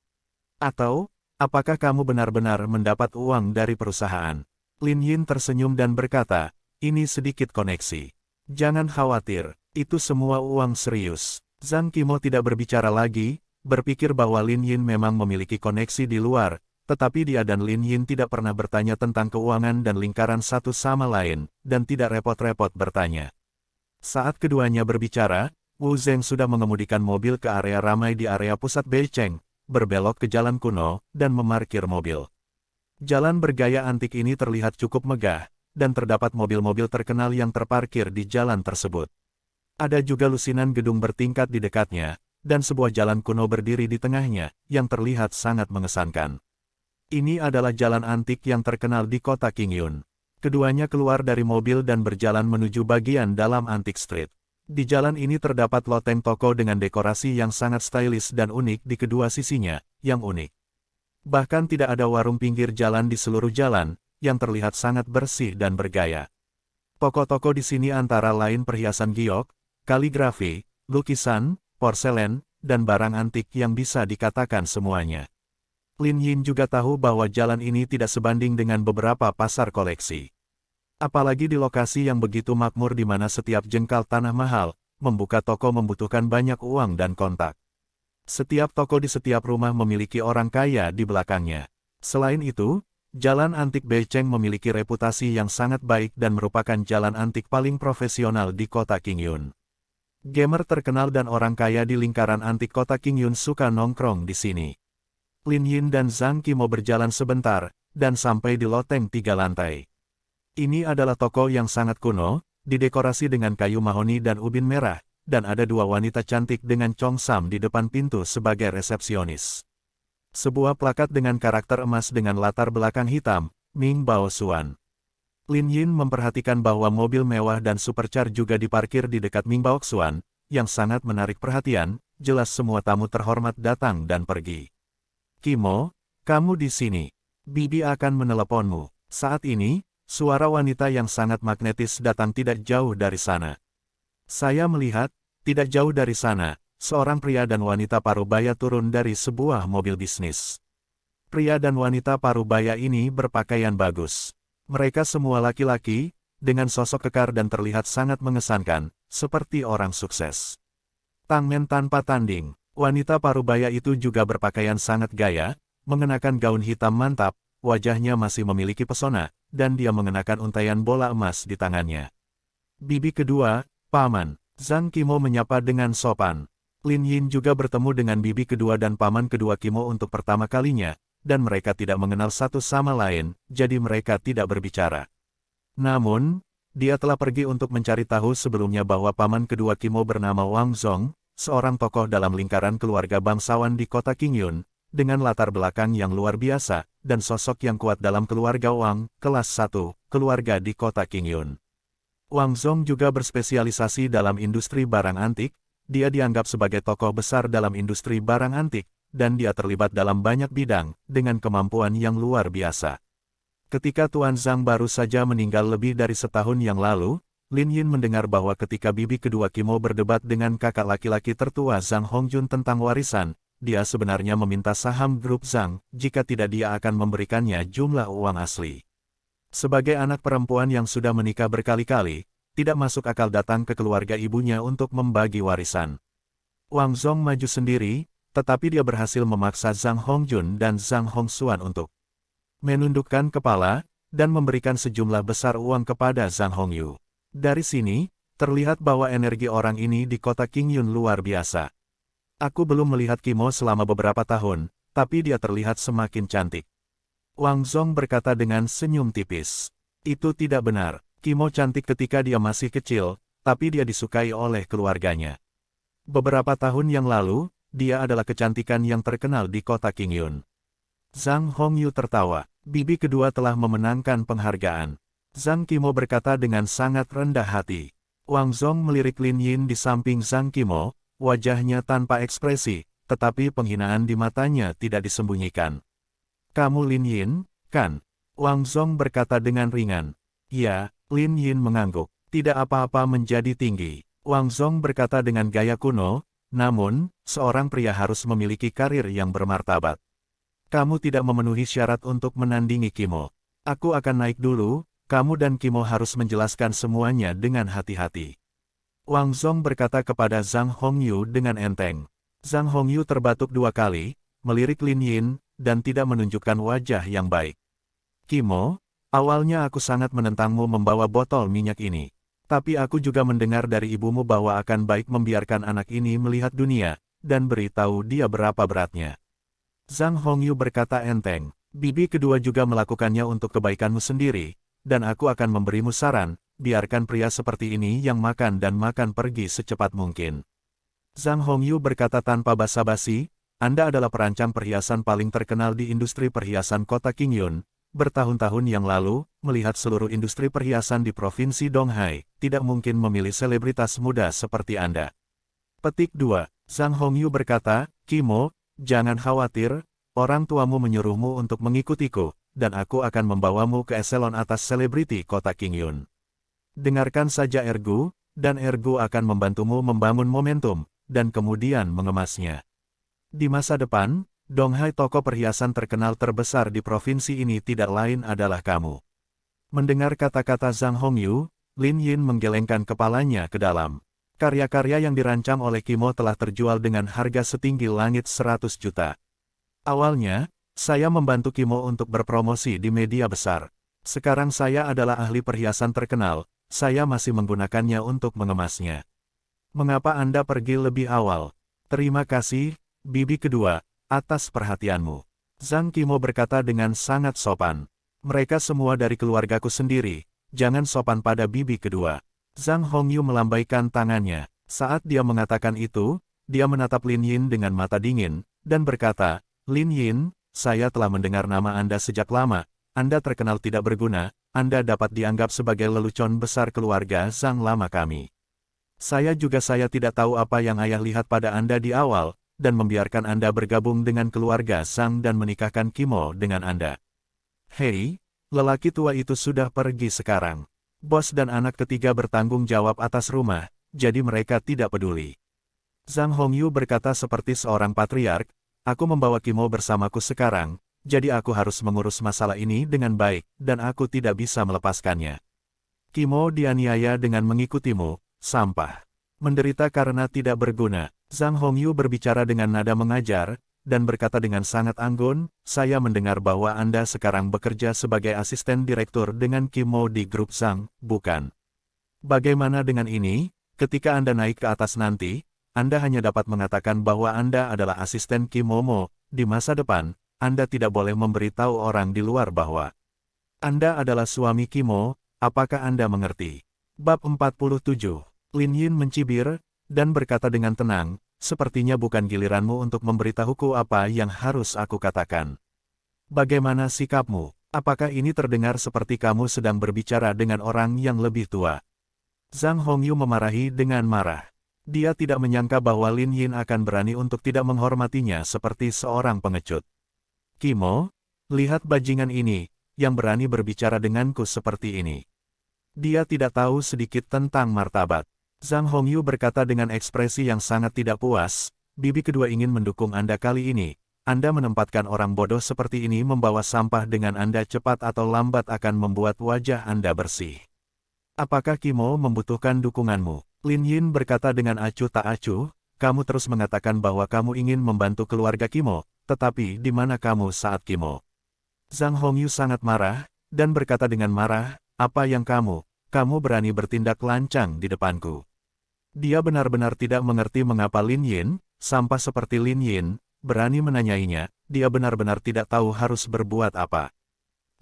Atau, apakah kamu benar-benar mendapat uang dari perusahaan? Lin Yin tersenyum dan berkata, ini sedikit koneksi. Jangan khawatir, Itu semua uang serius. Zhang Qimo tidak berbicara lagi, berpikir bahwa Lin Yin memang memiliki koneksi di luar, tetapi dia dan Lin Yin tidak pernah bertanya tentang keuangan dan lingkaran satu sama lain, dan tidak repot-repot bertanya. Saat keduanya berbicara, Wu Zeng sudah mengemudikan mobil ke area ramai di area pusat Beicheng, berbelok ke jalan kuno, dan memarkir mobil. Jalan bergaya antik ini terlihat cukup megah, dan terdapat mobil-mobil terkenal yang terparkir di jalan tersebut. Ada juga lusinan gedung bertingkat di dekatnya, dan sebuah jalan kuno berdiri di tengahnya, yang terlihat sangat mengesankan. Ini adalah jalan antik yang terkenal di kota Qingyun. Keduanya keluar dari mobil dan berjalan menuju bagian dalam Antique Street. Di jalan ini terdapat loteng toko dengan dekorasi yang sangat stylish dan unik di kedua sisinya, yang unik. Bahkan tidak ada warung pinggir jalan di seluruh jalan, yang terlihat sangat bersih dan bergaya. Toko-toko di sini antara lain perhiasan giok, kaligrafi, lukisan, porselen, dan barang antik yang bisa dikatakan semuanya. Lin Yin juga tahu bahwa jalan ini tidak sebanding dengan beberapa pasar koleksi. Apalagi di lokasi yang begitu makmur di mana setiap jengkal tanah mahal, membuka toko membutuhkan banyak uang dan kontak. Setiap toko di setiap rumah memiliki orang kaya di belakangnya. Selain itu, jalan antik Beicheng memiliki reputasi yang sangat baik dan merupakan jalan antik paling profesional di kota Qingyun. Gamer terkenal dan orang kaya di lingkaran antik kota Qingyun suka nongkrong di sini. Lin Yin dan Zhang Qimo berjalan sebentar, dan sampai di loteng 3 lantai. Ini adalah toko yang sangat kuno, didekorasi dengan kayu mahoni dan ubin merah, dan ada 2 wanita cantik dengan congsam di depan pintu sebagai resepsionis. Sebuah plakat dengan karakter emas dengan latar belakang hitam, Ming Bao Xuan. Lin Yin memperhatikan bahwa mobil mewah dan supercar juga diparkir di dekat Ming Bao Xuan, yang sangat menarik perhatian, jelas semua tamu terhormat datang dan pergi. Qimo, kamu di sini. Bibi akan meneleponmu. Saat ini, suara wanita yang sangat magnetis datang tidak jauh dari sana. Saya melihat, tidak jauh dari sana, seorang pria dan wanita parubaya turun dari sebuah mobil bisnis. Pria dan wanita parubaya ini berpakaian bagus. Mereka semua laki-laki, dengan sosok kekar dan terlihat sangat mengesankan, seperti orang sukses. Tangmen tanpa tanding, wanita parubaya itu juga berpakaian sangat gaya, mengenakan gaun hitam mantap, wajahnya masih memiliki pesona, dan dia mengenakan untaian bola emas di tangannya. Bibi kedua, Paman, Zhang Qimo menyapa dengan sopan. Lin Yin juga bertemu dengan bibi kedua dan paman kedua Qimo untuk pertama kalinya, dan mereka tidak mengenal satu sama lain, jadi mereka tidak berbicara. Namun, dia telah pergi untuk mencari tahu sebelumnya bahwa paman kedua Qimo bernama Wang Zong, seorang tokoh dalam lingkaran keluarga bangsawan di kota Qingyun, dengan latar belakang yang luar biasa, dan sosok yang kuat dalam keluarga Wang, kelas 1, keluarga di kota Qingyun. Wang Zong juga berspesialisasi dalam industri barang antik, dia dianggap sebagai tokoh besar dalam industri barang antik, dan dia terlibat dalam banyak bidang, dengan kemampuan yang luar biasa. Ketika Tuan Zhang baru saja meninggal lebih dari setahun yang lalu, Lin Yin mendengar bahwa ketika bibi kedua Qimo berdebat dengan kakak laki-laki tertua Zhang Hongjun tentang warisan, dia sebenarnya meminta saham grup Zhang, jika tidak dia akan memberikannya jumlah uang asli. Sebagai anak perempuan yang sudah menikah berkali-kali, tidak masuk akal datang ke keluarga ibunya untuk membagi warisan. Wang Zong maju sendiri, tetapi dia berhasil memaksa Zhang Hongjun dan Zhang Hongxuan untuk menundukkan kepala, dan memberikan sejumlah besar uang kepada Zhang Hongyu. Dari sini, terlihat bahwa energi orang ini di kota Qingyun luar biasa. Aku belum melihat Qimo selama beberapa tahun, tapi dia terlihat semakin cantik. Wang Zong berkata dengan senyum tipis. Itu tidak benar, Qimo cantik ketika dia masih kecil, tapi dia disukai oleh keluarganya. Beberapa tahun yang lalu, dia adalah kecantikan yang terkenal di kota Qingyun. Zhang Hongyu tertawa. Bibi kedua telah memenangkan penghargaan. Zhang Qimo berkata dengan sangat rendah hati. Wang Zong melirik Lin Yin di samping Zhang Qimo, wajahnya tanpa ekspresi, tetapi penghinaan di matanya tidak disembunyikan. Kamu Lin Yin, kan? Wang Zong berkata dengan ringan. Ya, Lin Yin mengangguk. Tidak apa-apa menjadi tinggi. Wang Zong berkata dengan gaya kuno, namun, seorang pria harus memiliki karir yang bermartabat. Kamu tidak memenuhi syarat untuk menandingi Qimo. Aku akan naik dulu, kamu dan Qimo harus menjelaskan semuanya dengan hati-hati. Wang Zong berkata kepada Zhang Hongyu dengan enteng. Zhang Hongyu terbatuk 2 kali, melirik Lin Yin, dan tidak menunjukkan wajah yang baik. Kimo, awalnya aku sangat menentangmu membawa botol minyak ini. Tapi aku juga mendengar dari ibumu bahwa akan baik membiarkan anak ini melihat dunia, dan beritahu dia berapa beratnya. Zhang Hongyu berkata enteng, bibi kedua juga melakukannya untuk kebaikanmu sendiri, dan aku akan memberimu saran, biarkan pria seperti ini yang makan dan makan pergi secepat mungkin. Zhang Hongyu berkata tanpa basa-basi, Anda adalah perancang perhiasan paling terkenal di industri perhiasan kota Qingyun. Bertahun-tahun yang lalu, melihat seluruh industri perhiasan di Provinsi Donghai, tidak mungkin memilih selebritas muda seperti Anda. Petik 2. Zhang Hongyu berkata, Kimo, jangan khawatir, orang tuamu menyuruhmu untuk mengikutiku, dan aku akan membawamu ke eselon atas selebriti kota Qingyun. Dengarkan saja Ergu, dan Ergu akan membantumu membangun momentum, dan kemudian mengemasnya. Di masa depan, Donghai toko perhiasan terkenal terbesar di provinsi ini tidak lain adalah kamu. Mendengar kata-kata Zhang Hongyu, Lin Yin menggelengkan kepalanya ke dalam. Karya-karya yang dirancang oleh Kimo telah terjual dengan harga setinggi langit 100 juta. Awalnya, saya membantu Kimo untuk berpromosi di media besar. Sekarang saya adalah ahli perhiasan terkenal, saya masih menggunakannya untuk mengemasnya. Mengapa Anda pergi lebih awal? Terima kasih, bibi kedua, atas perhatianmu. Zhang Kimo berkata dengan sangat sopan. Mereka semua dari keluargaku sendiri, jangan sopan pada bibi kedua. Zhang Hongyu melambaikan tangannya. Saat dia mengatakan itu, dia menatap Lin Yin dengan mata dingin, dan berkata, Lin Yin, saya telah mendengar nama Anda sejak lama, Anda terkenal tidak berguna, Anda dapat dianggap sebagai lelucon besar keluarga Zhang lama kami. Saya tidak tahu apa yang ayah lihat pada Anda di awal, dan membiarkan Anda bergabung dengan keluarga Zhang dan menikahkan Kimo dengan Anda. Hei, lelaki tua itu sudah pergi sekarang. Bos dan anak ketiga bertanggung jawab atas rumah, jadi mereka tidak peduli. Zhang Hongyu berkata seperti seorang patriark, aku membawa Kimo bersamaku sekarang, jadi aku harus mengurus masalah ini dengan baik, dan aku tidak bisa melepaskannya. Kimo dianiaya dengan mengikutimu, sampah. Menderita karena tidak berguna. Zhang Hongyu berbicara dengan nada mengajar, dan berkata dengan sangat anggun, saya mendengar bahwa Anda sekarang bekerja sebagai asisten direktur dengan Kimo di grup Zhang, bukan? Bagaimana dengan ini? Ketika Anda naik ke atas nanti, Anda hanya dapat mengatakan bahwa Anda adalah asisten Kimomo. Di masa depan, Anda tidak boleh memberitahu orang di luar bahwa Anda adalah suami Kimo. Apakah Anda mengerti? Bab 47. Lin Yin mencibir, dan berkata dengan tenang, sepertinya bukan giliranmu untuk memberitahuku apa yang harus aku katakan. Bagaimana sikapmu? Apakah ini terdengar seperti kamu sedang berbicara dengan orang yang lebih tua? Zhang Hongyu memarahi dengan marah. Dia tidak menyangka bahwa Lin Yin akan berani untuk tidak menghormatinya seperti seorang pengecut. Kimo, lihat bajingan ini, yang berani berbicara denganku seperti ini. Dia tidak tahu sedikit tentang martabat. Zhang Hongyu berkata dengan ekspresi yang sangat tidak puas, bibi kedua ingin mendukung Anda kali ini. Anda menempatkan orang bodoh seperti ini membawa sampah dengan Anda cepat atau lambat akan membuat wajah Anda bersih. Apakah Kimo membutuhkan dukunganmu? Lin Yin berkata dengan acuh tak acuh, kamu terus mengatakan bahwa kamu ingin membantu keluarga Kimo, tetapi di mana kamu saat Kimo? Zhang Hongyu sangat marah, dan berkata dengan marah, apa yang kamu berani bertindak lancang di depanku. Dia benar-benar tidak mengerti mengapa Lin Yin, sampah seperti Lin Yin, berani menanyainya, dia benar-benar tidak tahu harus berbuat apa.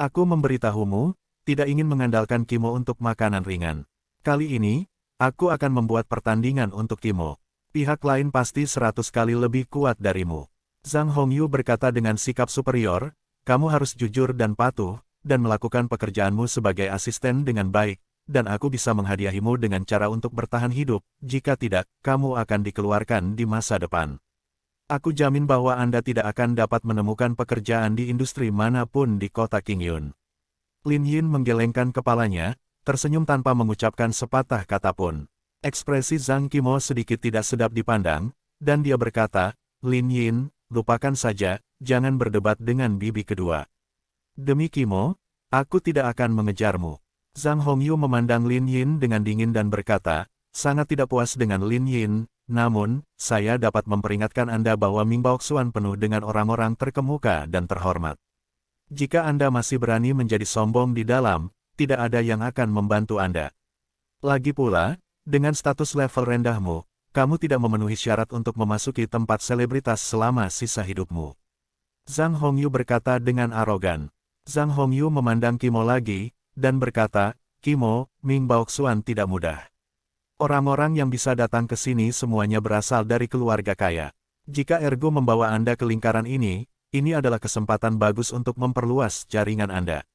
Aku memberitahumu, tidak ingin mengandalkan Kimo untuk makanan ringan. Kali ini, aku akan membuat pertandingan untuk Kimo. Pihak lain pasti 100 kali lebih kuat darimu. Zhang Hongyu berkata dengan sikap superior, kamu harus jujur dan patuh, dan melakukan pekerjaanmu sebagai asisten dengan baik. Dan aku bisa menghadiahimu dengan cara untuk bertahan hidup, jika tidak, kamu akan dikeluarkan di masa depan. Aku jamin bahwa Anda tidak akan dapat menemukan pekerjaan di industri manapun di kota Qingyun. Lin Yin menggelengkan kepalanya, tersenyum tanpa mengucapkan sepatah kata pun. Ekspresi Zhang Kimo sedikit tidak sedap dipandang, dan dia berkata, Lin Yin, lupakan saja, jangan berdebat dengan bibi kedua. Demi Kimo, aku tidak akan mengejarmu. Zhang Hongyu memandang Lin Yin dengan dingin dan berkata, sangat tidak puas dengan Lin Yin, namun, saya dapat memperingatkan Anda bahwa Ming Baoxuan penuh dengan orang-orang terkemuka dan terhormat. Jika Anda masih berani menjadi sombong di dalam, tidak ada yang akan membantu Anda. Lagi pula, dengan status level rendahmu, kamu tidak memenuhi syarat untuk memasuki tempat selebritas selama sisa hidupmu. Zhang Hongyu berkata dengan arogan. Zhang Hongyu memandang Kimo lagi, dan berkata, Kimo, Ming Baoxuan tidak mudah. Orang-orang yang bisa datang ke sini semuanya berasal dari keluarga kaya. Jika Ergo membawa Anda ke lingkaran ini adalah kesempatan bagus untuk memperluas jaringan Anda.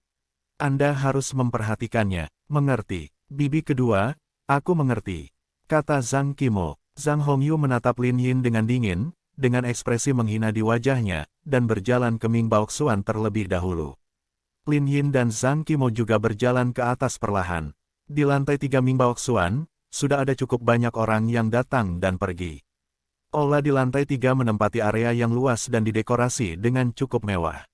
Anda harus memperhatikannya, mengerti. Bibi kedua, aku mengerti. Kata Zhang Kimo. Zhang Hongyu menatap Lin Yin dengan dingin, dengan ekspresi menghina di wajahnya, dan berjalan ke Ming Baoxuan terlebih dahulu. Lin Yin dan Zhang Kimo juga berjalan ke atas perlahan. Di lantai 3 Ming Baoxuan, sudah ada cukup banyak orang yang datang dan pergi. Aula di lantai 3 menempati area yang luas dan didekorasi dengan cukup mewah.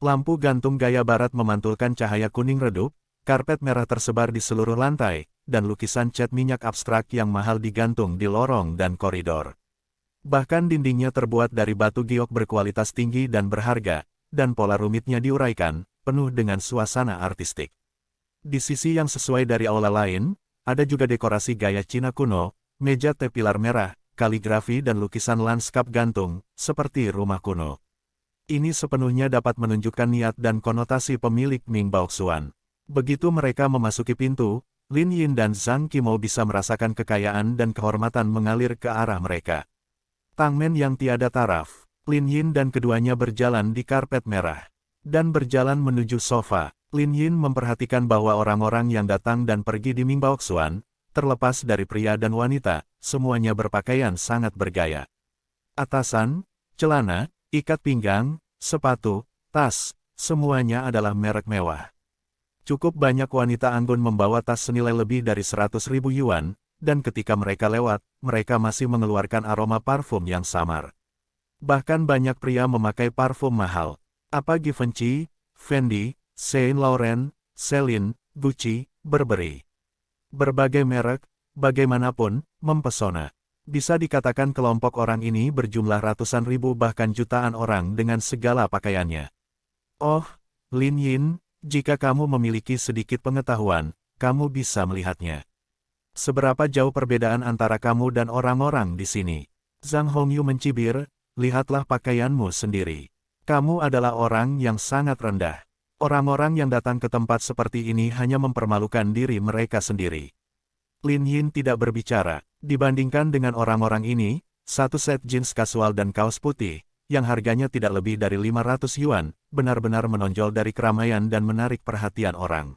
Lampu gantung gaya barat memantulkan cahaya kuning redup, karpet merah tersebar di seluruh lantai, dan lukisan cat minyak abstrak yang mahal digantung di lorong dan koridor. Bahkan dindingnya terbuat dari batu giok berkualitas tinggi dan berharga, dan pola rumitnya diuraikan, penuh dengan suasana artistik. Di sisi yang sesuai dari aula lain, ada juga dekorasi gaya Cina kuno, meja teh pilar merah, kaligrafi dan lukisan lanskap gantung, seperti rumah kuno. Ini sepenuhnya dapat menunjukkan niat dan konotasi pemilik Ming Baoxuan. Begitu mereka memasuki pintu, Lin Yin dan Zhang Kimo bisa merasakan kekayaan dan kehormatan mengalir ke arah mereka. Tangmen yang tiada taraf, Lin Yin dan keduanya berjalan di karpet merah. Dan berjalan menuju sofa. Lin Yin memperhatikan bahwa orang-orang yang datang dan pergi di Ming Baoxuan, terlepas dari pria dan wanita, semuanya berpakaian sangat bergaya. Atasan, celana, ikat pinggang, sepatu, tas, semuanya adalah merek mewah. Cukup banyak wanita anggun membawa tas senilai lebih dari 100.000 yuan, dan ketika mereka lewat, mereka masih mengeluarkan aroma parfum yang samar. Bahkan banyak pria memakai parfum mahal. Apa Givenchy, Fendi, Saint Laurent, Celine, Gucci, Burberry. Berbagai merek, bagaimanapun, mempesona. Bisa dikatakan kelompok orang ini berjumlah ratusan ribu bahkan jutaan orang dengan segala pakaiannya. Oh, Lin Yin, jika kamu memiliki sedikit pengetahuan, kamu bisa melihatnya. Seberapa jauh perbedaan antara kamu dan orang-orang di sini? Zhang Hongyu mencibir, lihatlah pakaianmu sendiri. Kamu adalah orang yang sangat rendah. Orang-orang yang datang ke tempat seperti ini hanya mempermalukan diri mereka sendiri. Lin Yin tidak berbicara. Dibandingkan dengan orang-orang ini, satu set jeans kasual dan kaos putih, yang harganya tidak lebih dari 500 yuan, benar-benar menonjol dari keramaian dan menarik perhatian orang.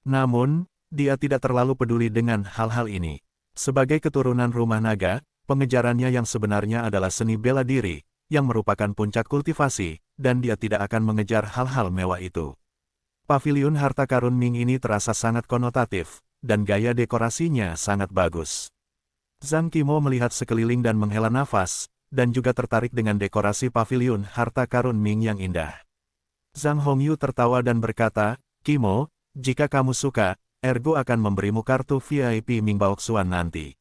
Namun, dia tidak terlalu peduli dengan hal-hal ini. Sebagai keturunan rumah naga, pengejarannya yang sebenarnya adalah seni bela diri, yang merupakan puncak kultivasi, dan dia tidak akan mengejar hal-hal mewah itu. Paviliun harta karun Ming ini terasa sangat konotatif, dan gaya dekorasinya sangat bagus. Zhang Kimo melihat sekeliling dan menghela nafas, dan juga tertarik dengan dekorasi paviliun harta karun Ming yang indah. Zhang Hongyu tertawa dan berkata, Kimo, jika kamu suka, Ergo akan memberimu kartu VIP Ming Baoxuan nanti.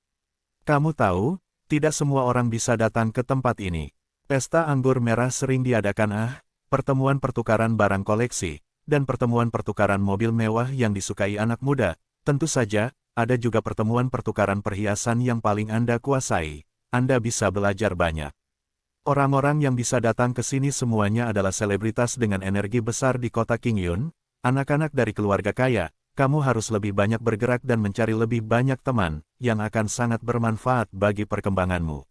Kamu tahu, tidak semua orang bisa datang ke tempat ini. Pesta anggur merah sering diadakan pertemuan pertukaran barang koleksi, dan pertemuan pertukaran mobil mewah yang disukai anak muda. Tentu saja, ada juga pertemuan pertukaran perhiasan yang paling Anda kuasai. Anda bisa belajar banyak. Orang-orang yang bisa datang ke sini semuanya adalah selebritas dengan energi besar di kota Qingyun, anak-anak dari keluarga kaya. Kamu harus lebih banyak bergerak dan mencari lebih banyak teman, yang akan sangat bermanfaat bagi perkembanganmu.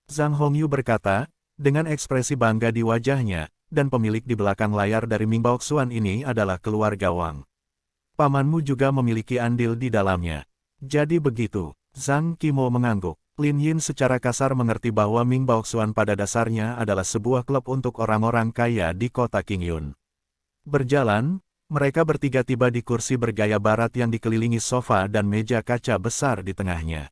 Zhang Hongyu berkata, dengan ekspresi bangga di wajahnya, dan pemilik di belakang layar dari Ming Baoxuan ini adalah keluarga Wang. Pamanmu juga memiliki andil di dalamnya. Jadi begitu, Zhang Kimo mengangguk. Lin Yin secara kasar mengerti bahwa Ming Baoxuan pada dasarnya adalah sebuah klub untuk orang-orang kaya di kota Qingyun. Berjalan, mereka bertiga tiba di kursi bergaya barat yang dikelilingi sofa dan meja kaca besar di tengahnya.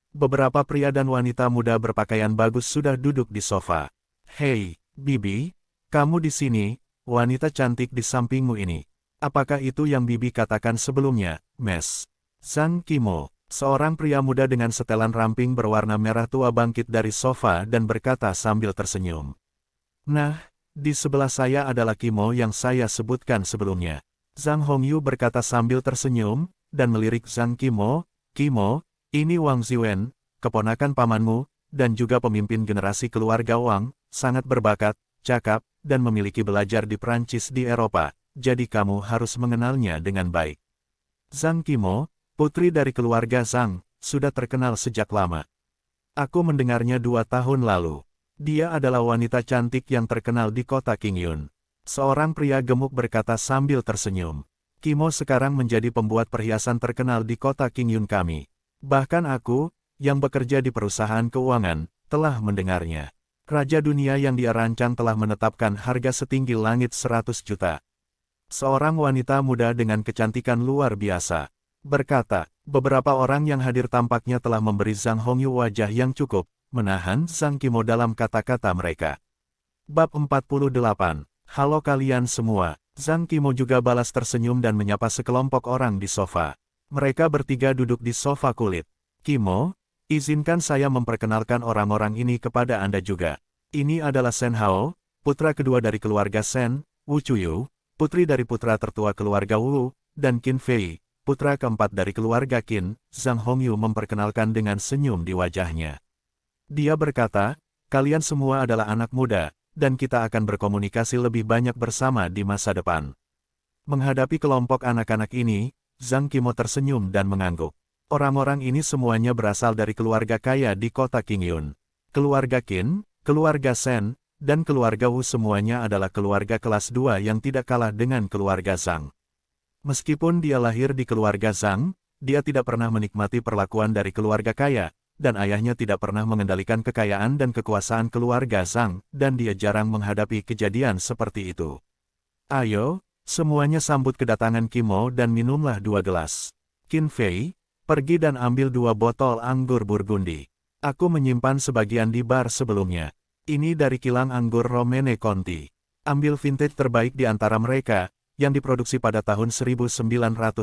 Beberapa pria dan wanita muda berpakaian bagus sudah duduk di sofa. Hei, Bibi, kamu di sini, wanita cantik di sampingmu ini. Apakah itu yang Bibi katakan sebelumnya, Mes? Zhang Kimo, Seorang pria muda dengan setelan ramping berwarna merah tua bangkit dari sofa dan berkata sambil tersenyum. Nah, di sebelah saya adalah Kimo yang saya sebutkan sebelumnya. Zhang Hongyu berkata sambil tersenyum, dan melirik Zhang Kimo, Kimo, ini Wang Ziwen, keponakan pamanmu, dan juga pemimpin generasi keluarga Wang, sangat berbakat, cakap, dan memiliki belajar di Prancis di Eropa, jadi kamu harus mengenalnya dengan baik. Zhang Kimo, putri dari keluarga Zhang, sudah terkenal sejak lama. Aku mendengarnya 2 tahun lalu. Dia adalah wanita cantik yang terkenal di kota Qingyun. Seorang pria gemuk berkata sambil tersenyum. Kimo sekarang menjadi pembuat perhiasan terkenal di kota Qingyun kami. Bahkan aku, yang bekerja di perusahaan keuangan, telah mendengarnya. Raja dunia yang dia rancang telah menetapkan harga setinggi langit 100 juta. Seorang wanita muda dengan kecantikan luar biasa berkata, beberapa orang yang hadir tampaknya telah memberi Zhang Hongyu wajah yang cukup menahan Zhang Kimo dalam kata-kata mereka. Bab 48. Halo kalian semua. Zhang Kimo juga balas tersenyum dan menyapa sekelompok orang di sofa. Mereka bertiga duduk di sofa kulit. Kimo, izinkan saya memperkenalkan orang-orang ini kepada Anda juga. Ini adalah Shen Hao, putra kedua dari keluarga Shen, Wu Chuyu, putri dari putra tertua keluarga Wu, dan Qin Fei, putra keempat dari keluarga Qin. Zhang Hongyu memperkenalkan dengan senyum di wajahnya. Dia berkata, kalian semua adalah anak muda, dan kita akan berkomunikasi lebih banyak bersama di masa depan. Menghadapi kelompok anak-anak ini, Zhang Kimo tersenyum dan mengangguk. Orang-orang ini semuanya berasal dari keluarga kaya di kota Qingyun. Keluarga Qin, keluarga Shen, dan keluarga Wu semuanya adalah keluarga kelas 2 yang tidak kalah dengan keluarga Zhang. Meskipun dia lahir di keluarga Zhang, dia tidak pernah menikmati perlakuan dari keluarga kaya, dan ayahnya tidak pernah mengendalikan kekayaan dan kekuasaan keluarga Zhang, dan dia jarang menghadapi kejadian seperti itu. Ayo, semuanya sambut kedatangan Kimo dan minumlah 2 gelas. Qin Fei, pergi dan ambil 2 botol anggur Burgundi. Aku menyimpan sebagian di bar sebelumnya. Ini dari kilang anggur Romane Conti. Ambil vintage terbaik di antara mereka, yang diproduksi pada tahun 1982.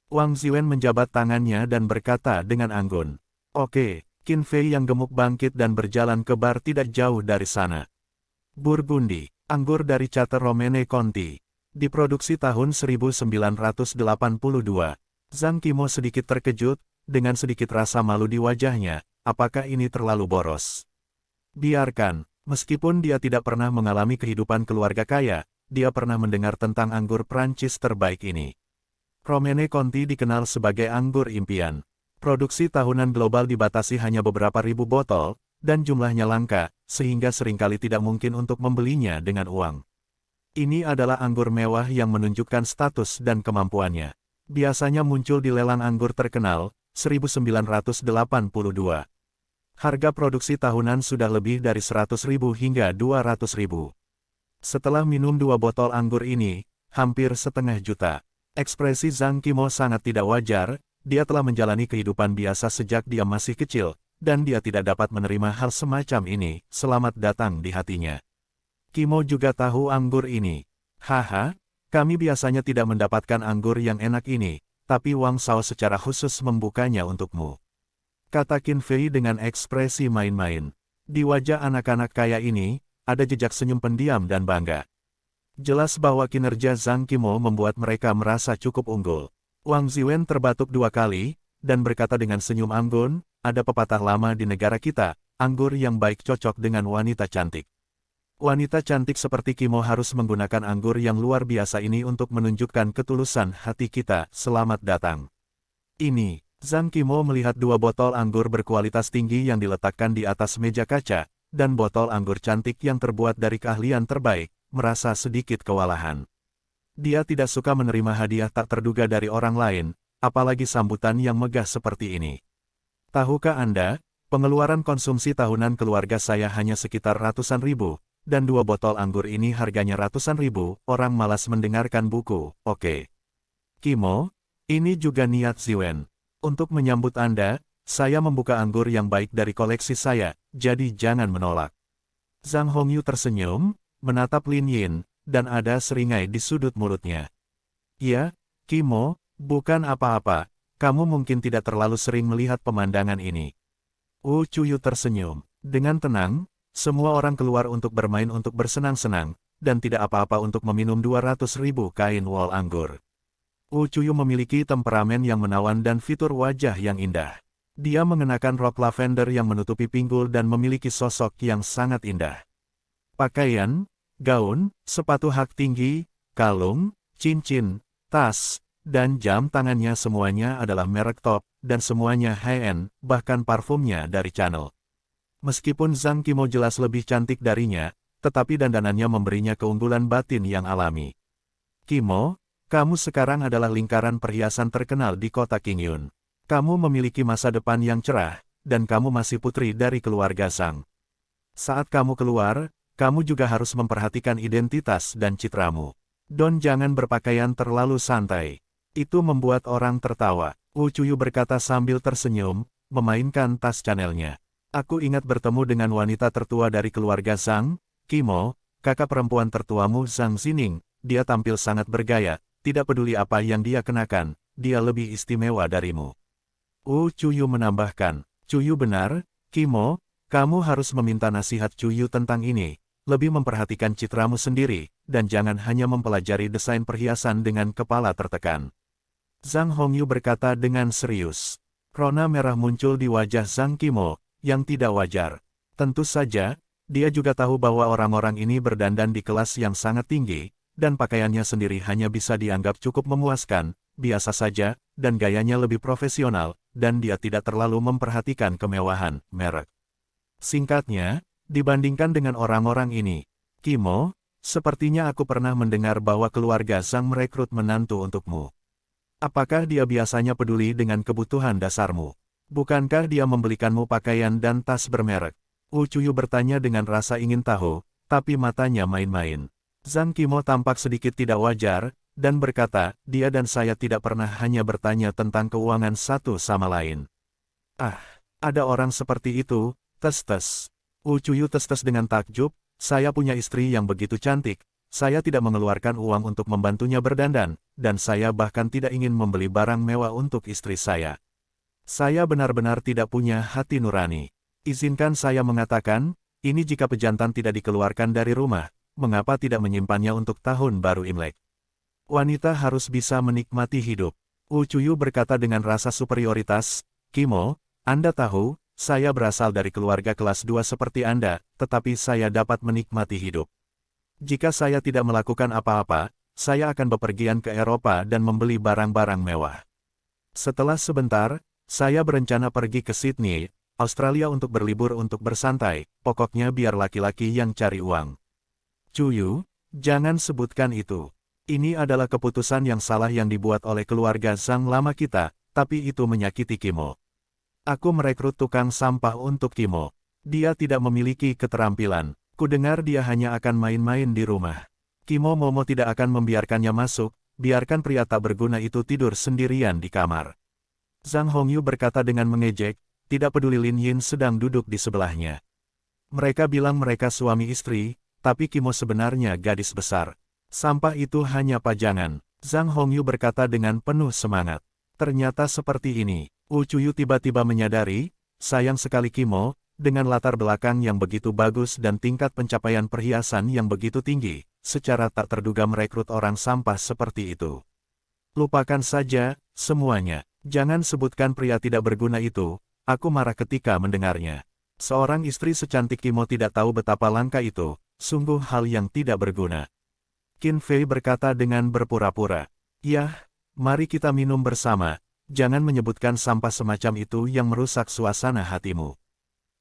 Wang Ziwen menjabat tangannya dan berkata dengan anggun. Oke, Qin Fei yang gemuk bangkit dan berjalan ke bar tidak jauh dari sana. Burgundi, anggur dari Cater Romane Conti. Diproduksi tahun 1982. Zhang Kimo sedikit terkejut, dengan sedikit rasa malu di wajahnya, apakah ini terlalu boros? Biarkan, meskipun dia tidak pernah mengalami kehidupan keluarga kaya, dia pernah mendengar tentang anggur Prancis terbaik ini. Romane Conti dikenal sebagai anggur impian. Produksi tahunan global dibatasi hanya beberapa ribu botol, dan jumlahnya langka, sehingga seringkali tidak mungkin untuk membelinya dengan uang. Ini adalah anggur mewah yang menunjukkan status dan kemampuannya. Biasanya muncul di lelang anggur terkenal, 1982. Harga produksi tahunan sudah lebih dari 100.000 hingga 200.000. Setelah minum 2 botol anggur ini, hampir setengah juta. Ekspresi Zhang Kimo sangat tidak wajar, dia telah menjalani kehidupan biasa sejak dia masih kecil, dan dia tidak dapat menerima hal semacam ini. Selamat datang di hatinya. Kimo juga tahu anggur ini. Haha, kami biasanya tidak mendapatkan anggur yang enak ini, tapi Wang Shao secara khusus membukanya untukmu. Kata Qin Fei dengan ekspresi main-main. Di wajah anak-anak kaya ini, ada jejak senyum pendiam dan bangga. Jelas bahwa kinerja Zhang Kimo membuat mereka merasa cukup unggul. Wang Ziwen terbatuk 2 kali, dan berkata dengan senyum anggun, ada pepatah lama di negara kita, anggur yang baik cocok dengan wanita cantik. Wanita cantik seperti Kimo harus menggunakan anggur yang luar biasa ini untuk menunjukkan ketulusan hati kita. Selamat datang. Ini. Zhang Kimo melihat 2 botol anggur berkualitas tinggi yang diletakkan di atas meja kaca, dan botol anggur cantik yang terbuat dari keahlian terbaik, merasa sedikit kewalahan. Dia tidak suka menerima hadiah tak terduga dari orang lain, apalagi sambutan yang megah seperti ini. Tahukah Anda, pengeluaran konsumsi tahunan keluarga saya hanya sekitar ratusan ribu, dan 2 botol anggur ini harganya ratusan ribu, orang malas mendengarkan buku. Oke. Kimo, ini juga niat Ziwen. Untuk menyambut Anda, saya membuka anggur yang baik dari koleksi saya, jadi jangan menolak. Zhang Hongyu tersenyum, menatap Lin Yin, dan ada seringai di sudut mulutnya. Ya, Kimo, bukan apa-apa, kamu mungkin tidak terlalu sering melihat pemandangan ini. Wu Chuyu tersenyum. Dengan tenang, semua orang keluar untuk bermain untuk bersenang-senang, dan tidak apa-apa untuk meminum 200.000 kain wol anggur. Wu Chuyu memiliki temperamen yang menawan dan fitur wajah yang indah. Dia mengenakan rok lavender yang menutupi pinggul dan memiliki sosok yang sangat indah. Pakaian, gaun, sepatu hak tinggi, kalung, cincin, tas, dan jam tangannya semuanya adalah merek top, dan semuanya high-end, bahkan parfumnya dari Chanel. Meskipun Zhang Qimo jelas lebih cantik darinya, tetapi dandanannya memberinya keunggulan batin yang alami. Qimo, kamu sekarang adalah lingkaran perhiasan terkenal di kota Qingyun. Kamu memiliki masa depan yang cerah, dan kamu masih putri dari keluarga Zhang. Saat kamu keluar, kamu juga harus memperhatikan identitas dan citramu. Don jangan berpakaian terlalu santai. Itu membuat orang tertawa. Wu Chuyu berkata sambil tersenyum, memainkan tas Chanel-nya. Aku ingat bertemu dengan wanita tertua dari keluarga Zhang, Qimo, kakak perempuan tertuamu Zhang Zining. Dia tampil sangat bergaya, tidak peduli apa yang dia kenakan, dia lebih istimewa darimu. Wu Chuyu menambahkan, Chuyu benar, Qimo, kamu harus meminta nasihat Chuyu tentang ini, lebih memperhatikan citramu sendiri, dan jangan hanya mempelajari desain perhiasan dengan kepala tertekan. Zhang Hongyu berkata dengan serius. Rona merah muncul di wajah Zhang Qimo, yang tidak wajar. Tentu saja, dia juga tahu bahwa orang-orang ini berdandan di kelas yang sangat tinggi, dan pakaiannya sendiri hanya bisa dianggap cukup memuaskan, biasa saja, dan gayanya lebih profesional, dan dia tidak terlalu memperhatikan kemewahan, merek. Singkatnya, dibandingkan dengan orang-orang ini, Qimo, sepertinya aku pernah mendengar bahwa keluarga Zhang merekrut menantu untukmu. Apakah dia biasanya peduli dengan kebutuhan dasarmu? Bukankah dia membelikanmu pakaian dan tas bermerek? Wu Chuyu bertanya dengan rasa ingin tahu, tapi matanya main-main. Zhang Qimo tampak sedikit tidak wajar, dan berkata, dia dan saya tidak pernah hanya bertanya tentang keuangan satu sama lain. Ah, ada orang seperti itu, tes-tes. Wu Chuyu tes-tes dengan takjub, saya punya istri yang begitu cantik, saya tidak mengeluarkan uang untuk membantunya berdandan, dan saya bahkan tidak ingin membeli barang mewah untuk istri saya. Saya benar-benar tidak punya hati nurani. Izinkan saya mengatakan, ini jika pejantan tidak dikeluarkan dari rumah, mengapa tidak menyimpannya untuk tahun baru Imlek? Wanita harus bisa menikmati hidup. Wu Chuyu berkata dengan rasa superioritas, Qimo, Anda tahu, saya berasal dari keluarga kelas 2 seperti Anda, tetapi saya dapat menikmati hidup. Jika saya tidak melakukan apa-apa, saya akan bepergian ke Eropa dan membeli barang-barang mewah. Setelah sebentar, saya berencana pergi ke Sydney, Australia untuk berlibur untuk bersantai, pokoknya biar laki-laki yang cari uang. Chuyu, jangan sebutkan itu. Ini adalah keputusan yang salah yang dibuat oleh keluarga Zhang lama kita, tapi itu menyakiti Qimo. Aku merekrut tukang sampah untuk Qimo. Dia tidak memiliki keterampilan. Kudengar dia hanya akan main-main di rumah. Qimo Momo tidak akan membiarkannya masuk, biarkan pria tak berguna itu tidur sendirian di kamar. Zhang Hongyu berkata dengan mengejek, tidak peduli Lin Yin sedang duduk di sebelahnya. Mereka bilang mereka suami istri, tapi Qimo sebenarnya gadis besar. Sampah itu hanya pajangan. Zhang Hongyu berkata dengan penuh semangat. Ternyata seperti ini. Wu Chuyu tiba-tiba menyadari, sayang sekali Qimo, dengan latar belakang yang begitu bagus dan tingkat pencapaian perhiasan yang begitu tinggi, secara tak terduga merekrut orang sampah seperti itu. Lupakan saja, semuanya. Jangan sebutkan pria tidak berguna itu, aku marah ketika mendengarnya. Seorang istri secantik Qimo tidak tahu betapa langka itu, sungguh hal yang tidak berguna. Qin Fei berkata dengan berpura-pura. Yah, mari kita minum bersama, jangan menyebutkan sampah semacam itu yang merusak suasana hatimu.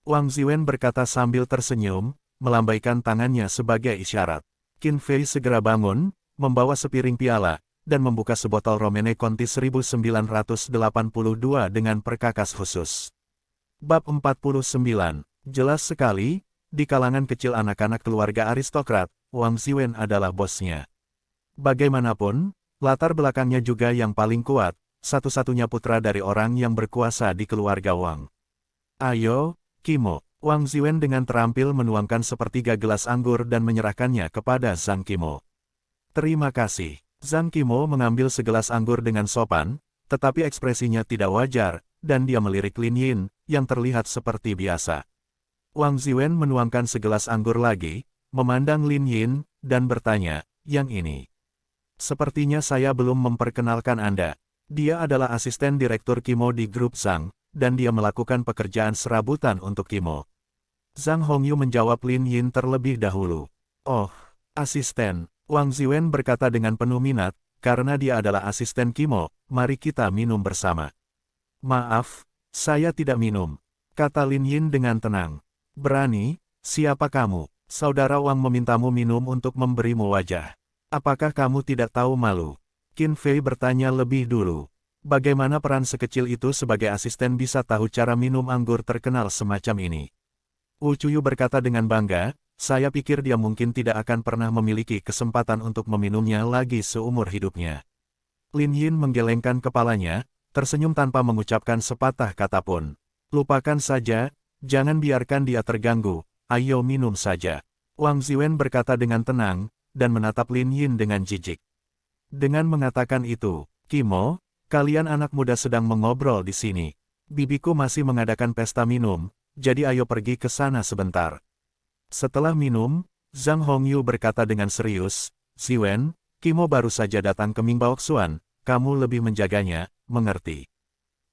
Wang Ziwen berkata sambil tersenyum, melambaikan tangannya sebagai isyarat. Qin Fei segera bangun, membawa sepiring piala, dan membuka sebotol Romane Conti 1982 dengan perkakas khusus. Bab 49. Jelas sekali, di kalangan kecil anak-anak keluarga aristokrat, Wang Ziwen adalah bosnya. Bagaimanapun, latar belakangnya juga yang paling kuat, satu-satunya putra dari orang yang berkuasa di keluarga Wang. Ayo, Qimo. Wang Ziwen dengan terampil menuangkan sepertiga gelas anggur dan menyerahkannya kepada Zhang Qimo. Terima kasih. Zhang Qimo mengambil segelas anggur dengan sopan, tetapi ekspresinya tidak wajar, dan dia melirik Lin Yin, yang terlihat seperti biasa. Wang Ziwen menuangkan segelas anggur lagi, memandang Lin Yin, dan bertanya, "Yang ini? Sepertinya saya belum memperkenalkan Anda. Dia adalah asisten direktur Kimo di grup Zhang, dan dia melakukan pekerjaan serabutan untuk Kimo." Zhang Hongyu menjawab Lin Yin terlebih dahulu. "Oh, asisten," Wang Ziwen berkata dengan penuh minat, "karena dia adalah asisten Kimo, mari kita minum bersama." "Maaf, saya tidak minum," kata Lin Yin dengan tenang. "Berani? Siapa kamu?" "Saudara Wang memintamu minum untuk memberimu wajah. Apakah kamu tidak tahu malu?" Qin Fei bertanya lebih dulu. Bagaimana peran sekecil itu sebagai asisten bisa tahu cara minum anggur terkenal semacam ini? Wu Chuyu berkata dengan bangga, "Saya pikir dia mungkin tidak akan pernah memiliki kesempatan untuk meminumnya lagi seumur hidupnya." Lin Yin menggelengkan kepalanya, tersenyum tanpa mengucapkan sepatah kata pun. "Lupakan saja, jangan biarkan dia terganggu, ayo minum saja." Wang Ziwen berkata dengan tenang, dan menatap Lin Yin dengan jijik. Dengan mengatakan itu, "Kimo, kalian anak muda sedang mengobrol di sini. Bibiku masih mengadakan pesta minum, jadi ayo pergi ke sana sebentar." Setelah minum, Zhang Hongyu berkata dengan serius, "Ziwen, Kimo baru saja datang ke Mingbaoxuan, kamu lebih menjaganya, mengerti?"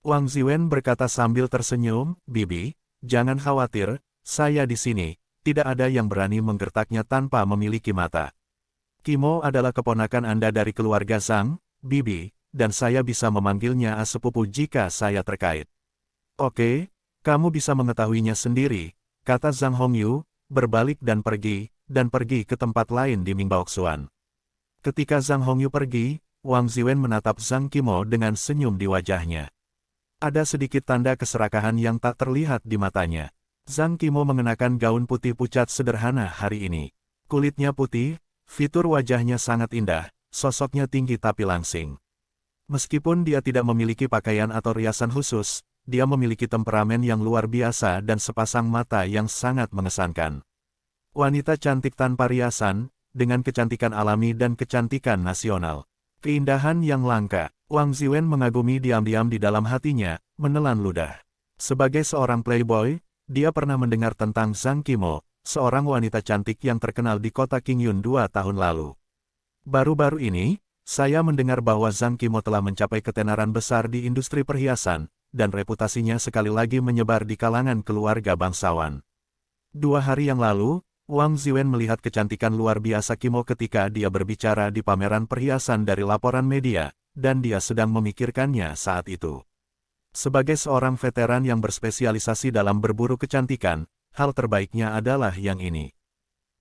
Wang Ziwen berkata sambil tersenyum, "Bibi, jangan khawatir, saya di sini, tidak ada yang berani menggertaknya tanpa memiliki mata. Kimo adalah keponakan Anda dari keluarga Zhang, Bibi, dan saya bisa memanggilnya sepupu jika saya terkait." "Oke, kamu bisa mengetahuinya sendiri," kata Zhang Hongyu, berbalik dan pergi ke tempat lain di Mingbaoxuan. Ketika Zhang Hongyu pergi, Wang Ziwen menatap Zhang Kimo dengan senyum di wajahnya. Ada sedikit tanda keserakahan yang tak terlihat di matanya. Zhang Kimo mengenakan gaun putih pucat sederhana hari ini. Kulitnya putih, fitur wajahnya sangat indah, sosoknya tinggi tapi langsing. Meskipun dia tidak memiliki pakaian atau riasan khusus, dia memiliki temperamen yang luar biasa dan sepasang mata yang sangat mengesankan. Wanita cantik tanpa riasan, dengan kecantikan alami dan kecantikan nasional. Keindahan yang langka. Wang Ziwen mengagumi diam-diam di dalam hatinya, menelan ludah. Sebagai seorang playboy, dia pernah mendengar tentang Zhang Kimo, seorang wanita cantik yang terkenal di kota Qingyun 2 tahun lalu. Baru-baru ini, saya mendengar bahwa Zhang Kimo telah mencapai ketenaran besar di industri perhiasan, dan reputasinya sekali lagi menyebar di kalangan keluarga bangsawan. 2 hari yang lalu, Wang Ziwen melihat kecantikan luar biasa Kimo ketika dia berbicara di pameran perhiasan dari laporan media, dan dia sedang memikirkannya saat itu. Sebagai seorang veteran yang berspesialisasi dalam berburu kecantikan, hal terbaiknya adalah yang ini.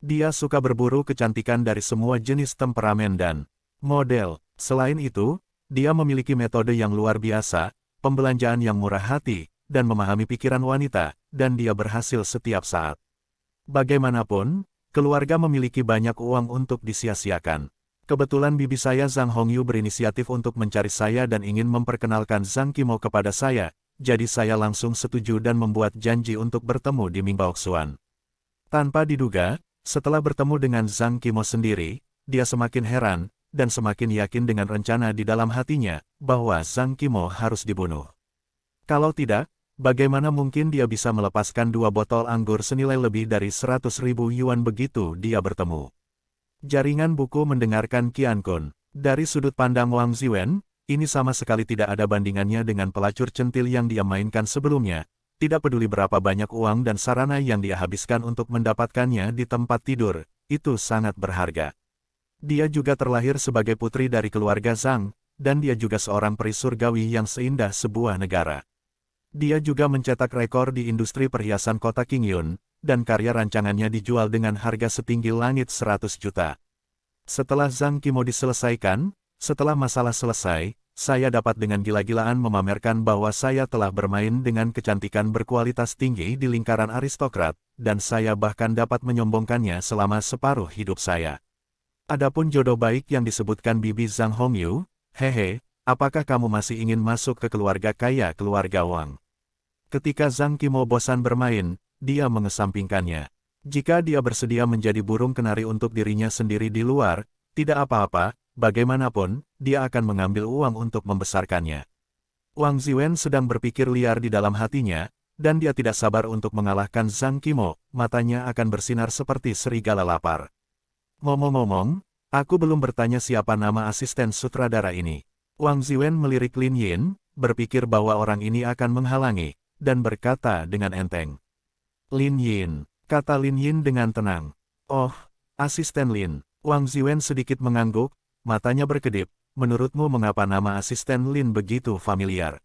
Dia suka berburu kecantikan dari semua jenis temperamen dan model. Selain itu, dia memiliki metode yang luar biasa, pembelanjaan yang murah hati, dan memahami pikiran wanita, dan dia berhasil setiap saat. Bagaimanapun, keluarga memiliki banyak uang untuk disia-siakan. Kebetulan bibi saya Zhang Hongyu berinisiatif untuk mencari saya dan ingin memperkenalkan Zhang Kimo kepada saya, jadi saya langsung setuju dan membuat janji untuk bertemu di Mingbaoxuan. Tanpa diduga, setelah bertemu dengan Zhang Kimo sendiri, dia semakin heran, dan semakin yakin dengan rencana di dalam hatinya, bahwa Zhang Kimo harus dibunuh. Kalau tidak, bagaimana mungkin dia bisa melepaskan 2 botol anggur senilai lebih dari 100.000 yuan begitu dia bertemu? Jaringan buku mendengarkan Qiankun. Dari sudut pandang Wang Ziwen, ini sama sekali tidak ada bandingannya dengan pelacur centil yang dia mainkan sebelumnya. Tidak peduli berapa banyak uang dan sarana yang dia habiskan untuk mendapatkannya di tempat tidur, itu sangat berharga. Dia juga terlahir sebagai putri dari keluarga Zhang, dan dia juga seorang peri surgawi yang seindah sebuah negara. Dia juga mencetak rekor di industri perhiasan kota Qingyun, dan karya rancangannya dijual dengan harga setinggi langit 100 juta. Setelah Zhang Kimo diselesaikan, setelah masalah selesai, saya dapat dengan gila-gilaan memamerkan bahwa saya telah bermain dengan kecantikan berkualitas tinggi di lingkaran aristokrat, dan saya bahkan dapat menyombongkannya selama separuh hidup saya. Adapun jodoh baik yang disebutkan bibi Zhang Hongyu, hehe, apakah kamu masih ingin masuk ke keluarga kaya keluarga Wang? Ketika Zhang Kimo bosan bermain, dia mengesampingkannya. Jika dia bersedia menjadi burung kenari untuk dirinya sendiri di luar, tidak apa-apa, bagaimanapun, dia akan mengambil uang untuk membesarkannya. Wang Ziwen sedang berpikir liar di dalam hatinya, dan dia tidak sabar untuk mengalahkan Zhang Qimo, matanya akan bersinar seperti serigala lapar. Ngomong-ngomong, aku belum bertanya siapa nama asisten sutradara ini. Wang Ziwen melirik Lin Yin, berpikir bahwa orang ini akan menghalangi, dan berkata dengan enteng. Lin Yin, kata Lin Yin dengan tenang. Oh, asisten Lin. Wang Ziwen sedikit mengangguk, matanya berkedip. Menurutmu mengapa nama asisten Lin begitu familiar?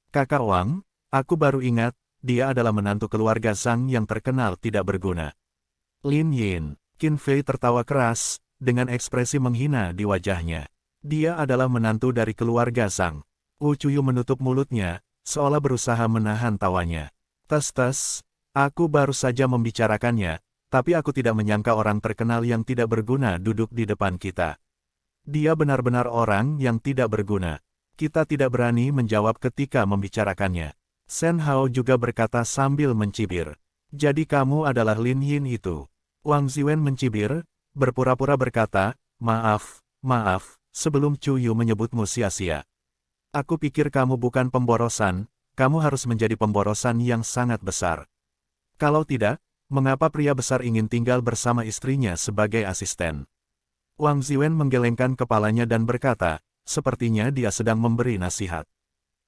Kakak Wang, aku baru ingat, dia adalah menantu keluarga Zhang yang terkenal tidak berguna. Lin Yin, Qin Fei tertawa keras, dengan ekspresi menghina di wajahnya. Dia adalah menantu dari keluarga Zhang. Wu Chuyu menutup mulutnya, seolah berusaha menahan tawanya. Tes, aku baru saja membicarakannya, tapi aku tidak menyangka orang terkenal yang tidak berguna duduk di depan kita. Dia benar-benar orang yang tidak berguna. Kita tidak berani menjawab ketika membicarakannya. Shen Hao juga berkata sambil mencibir. Jadi kamu adalah Lin Yin itu. Wang Ziwen mencibir, berpura-pura berkata, maaf, sebelum Chu Yu menyebutmu sia-sia. Aku pikir kamu bukan pemborosan, kamu harus menjadi pemborosan yang sangat besar. Kalau tidak, mengapa pria besar ingin tinggal bersama istrinya sebagai asisten? Wang Ziwen menggelengkan kepalanya dan berkata, sepertinya dia sedang memberi nasihat.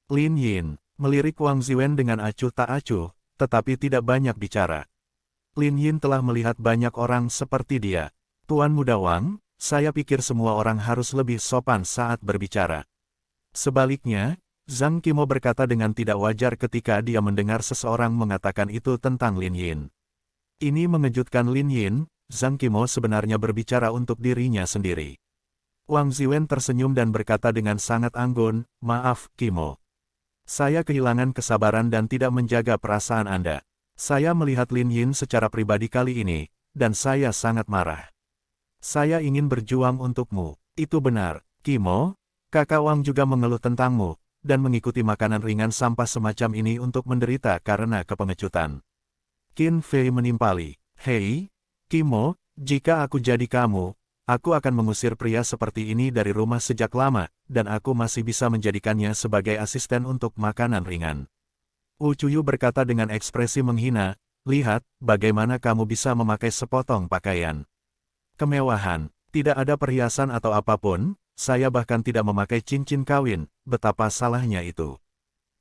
Lin Yin melirik Wang Ziwen dengan acuh tak acuh, tetapi tidak banyak bicara. Lin Yin telah melihat banyak orang seperti dia. Tuan Muda Wang, saya pikir semua orang harus lebih sopan saat berbicara. Sebaliknya, Zhang Qimo berkata dengan tidak wajar ketika dia mendengar seseorang mengatakan itu tentang Lin Yin. Ini mengejutkan Lin Yin. Zhang Qimo sebenarnya berbicara untuk dirinya sendiri. Wang Ziwen tersenyum dan berkata dengan sangat anggun, maaf, Qimo. Saya kehilangan kesabaran dan tidak menjaga perasaan Anda. Saya melihat Lin Yin secara pribadi kali ini, dan saya sangat marah. Saya ingin berjuang untukmu. Itu benar, Qimo. Kakak Wang juga mengeluh tentangmu, dan mengikuti makanan ringan sampah semacam ini untuk menderita karena kepengecutan. Qin Fei menimpali, hei, Qimo, jika aku jadi kamu, aku akan mengusir pria seperti ini dari rumah sejak lama, dan aku masih bisa menjadikannya sebagai asisten untuk makanan ringan. Wu Chuyu berkata dengan ekspresi menghina, lihat, bagaimana kamu bisa memakai sepotong pakaian. Kemewahan, tidak ada perhiasan atau apapun, saya bahkan tidak memakai cincin kawin, betapa salahnya itu.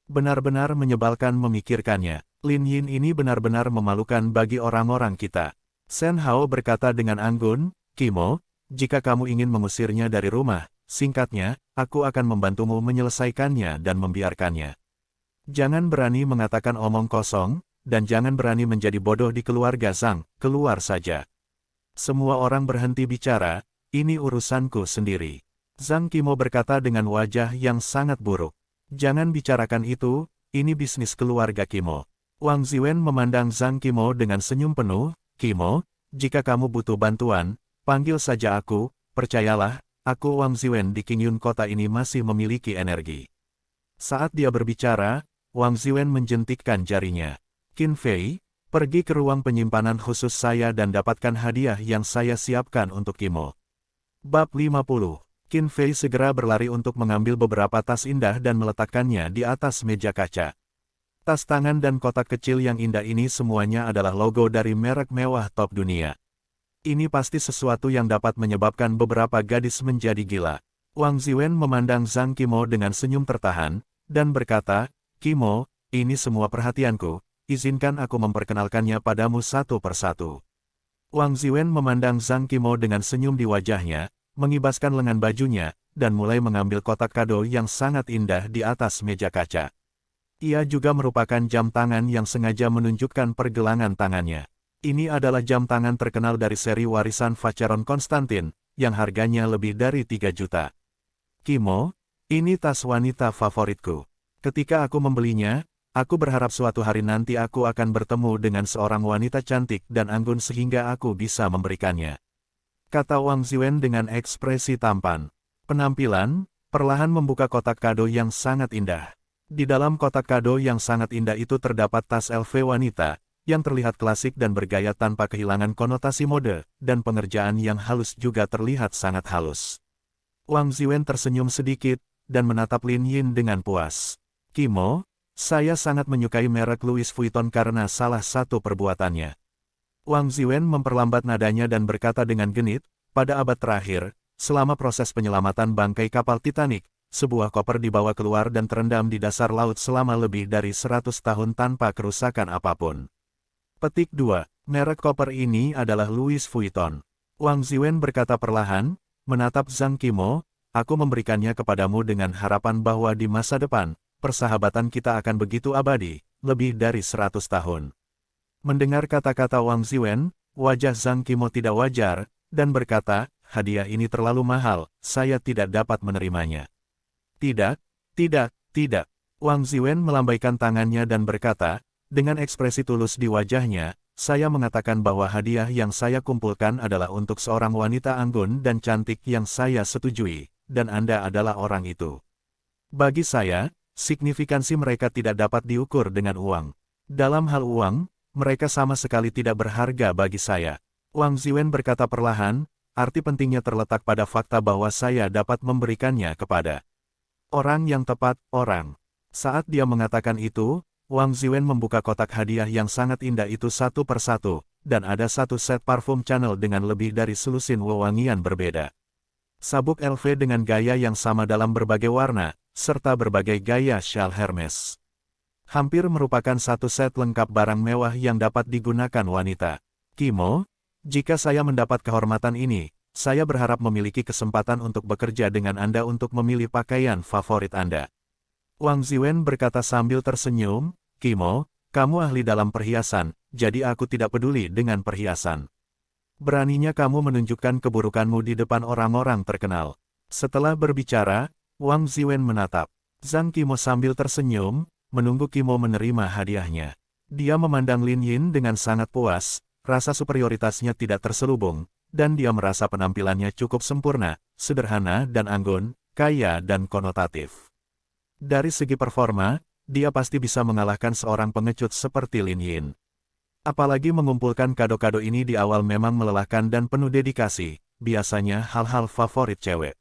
Benar-benar menyebalkan memikirkannya, Lin Yin ini benar-benar memalukan bagi orang-orang kita. Shen Hao berkata dengan anggun, Qimo, jika kamu ingin mengusirnya dari rumah, singkatnya, aku akan membantumu menyelesaikannya dan membiarkannya. Jangan berani mengatakan omong kosong, dan jangan berani menjadi bodoh di keluarga Zhang, keluar saja. Semua orang berhenti bicara, ini urusanku sendiri. Zhang Qimo berkata dengan wajah yang sangat buruk. Jangan bicarakan itu, ini bisnis keluarga Qimo. Wang Ziwen memandang Zhang Qimo dengan senyum penuh, Qimo, jika kamu butuh bantuan, panggil saja aku, percayalah, aku Wang Ziwen di Qingyun kota ini masih memiliki energi. Saat dia berbicara, Wang Ziwen menjentikkan jarinya. Qin Fei, pergi ke ruang penyimpanan khusus saya dan dapatkan hadiah yang saya siapkan untuk Qimo. Bab 50. Qin Fei segera berlari untuk mengambil beberapa tas indah dan meletakkannya di atas meja kaca. Tas tangan dan kotak kecil yang indah ini semuanya adalah logo dari merek mewah top dunia. Ini pasti sesuatu yang dapat menyebabkan beberapa gadis menjadi gila. Wang Ziwen memandang Zhang Qimo dengan senyum tertahan, dan berkata, Qimo, ini semua perhatianku, izinkan aku memperkenalkannya padamu satu persatu. Wang Ziwen memandang Zhang Qimo dengan senyum di wajahnya, mengibaskan lengan bajunya, dan mulai mengambil kotak kado yang sangat indah di atas meja kaca. Ia juga merupakan jam tangan yang sengaja menunjukkan pergelangan tangannya. Ini adalah jam tangan terkenal dari seri warisan Vacheron Konstantin, yang harganya lebih dari 3 juta. Qimo, ini tas wanita favoritku. Ketika aku membelinya, aku berharap suatu hari nanti aku akan bertemu dengan seorang wanita cantik dan anggun sehingga aku bisa memberikannya. Kata Wang Ziwen dengan ekspresi tampan. Penampilan, perlahan membuka kotak kado yang sangat indah. Di dalam kotak kado yang sangat indah itu terdapat tas LV wanita, yang terlihat klasik dan bergaya tanpa kehilangan konotasi mode, dan pengerjaan yang halus juga terlihat sangat halus. Wang Ziwen tersenyum sedikit, dan menatap Lin Yin dengan puas. Kimo, saya sangat menyukai merek Louis Vuitton karena salah satu perbuatannya. Wang Ziwen memperlambat nadanya dan berkata dengan genit, pada abad terakhir, selama proses penyelamatan bangkai kapal Titanic, sebuah koper dibawa keluar dan terendam di dasar laut selama lebih dari 100 tahun tanpa kerusakan apapun. Petik 2. Merek koper ini adalah Louis Vuitton. Wang Ziwen berkata perlahan, menatap Zhang Qimo, aku memberikannya kepadamu dengan harapan bahwa di masa depan, persahabatan kita akan begitu abadi, lebih dari 100 tahun. Mendengar kata-kata Wang Ziwen, wajah Zhang Qimo tidak wajar, dan berkata, hadiah ini terlalu mahal, saya tidak dapat menerimanya. Tidak, tidak, tidak. Wang Ziwen melambaikan tangannya dan berkata, dengan ekspresi tulus di wajahnya, saya mengatakan bahwa hadiah yang saya kumpulkan adalah untuk seorang wanita anggun dan cantik yang saya setujui, dan Anda adalah orang itu. Bagi saya, signifikansi mereka tidak dapat diukur dengan uang. Dalam hal uang, mereka sama sekali tidak berharga bagi saya. Wang Ziwen berkata perlahan, arti pentingnya terletak pada fakta bahwa saya dapat memberikannya kepada orang yang tepat, orang. Saat dia mengatakan itu, Wang Ziwen membuka kotak hadiah yang sangat indah itu satu persatu, dan ada satu set parfum Chanel dengan lebih dari selusin wewangian berbeda. Sabuk LV dengan gaya yang sama dalam berbagai warna, serta berbagai gaya syal Hermes. Hampir merupakan satu set lengkap barang mewah yang dapat digunakan wanita. Qimo, jika saya mendapat kehormatan ini, saya berharap memiliki kesempatan untuk bekerja dengan Anda untuk memilih pakaian favorit Anda. Wang Ziwen berkata sambil tersenyum, Qimo, kamu ahli dalam perhiasan, jadi aku tidak peduli dengan perhiasan. Beraninya kamu menunjukkan keburukanmu di depan orang-orang terkenal. Setelah berbicara, Wang Ziwen menatap Zhang Qimo sambil tersenyum, menunggu Qimo menerima hadiahnya. Dia memandang Lin Yin dengan sangat puas, rasa superioritasnya tidak terselubung, dan dia merasa penampilannya cukup sempurna, sederhana dan anggun, kaya dan konotatif. Dari segi performa, dia pasti bisa mengalahkan seorang pengecut seperti Lin Yin. Apalagi mengumpulkan kado-kado ini di awal memang melelahkan dan penuh dedikasi, biasanya hal-hal favorit cewek.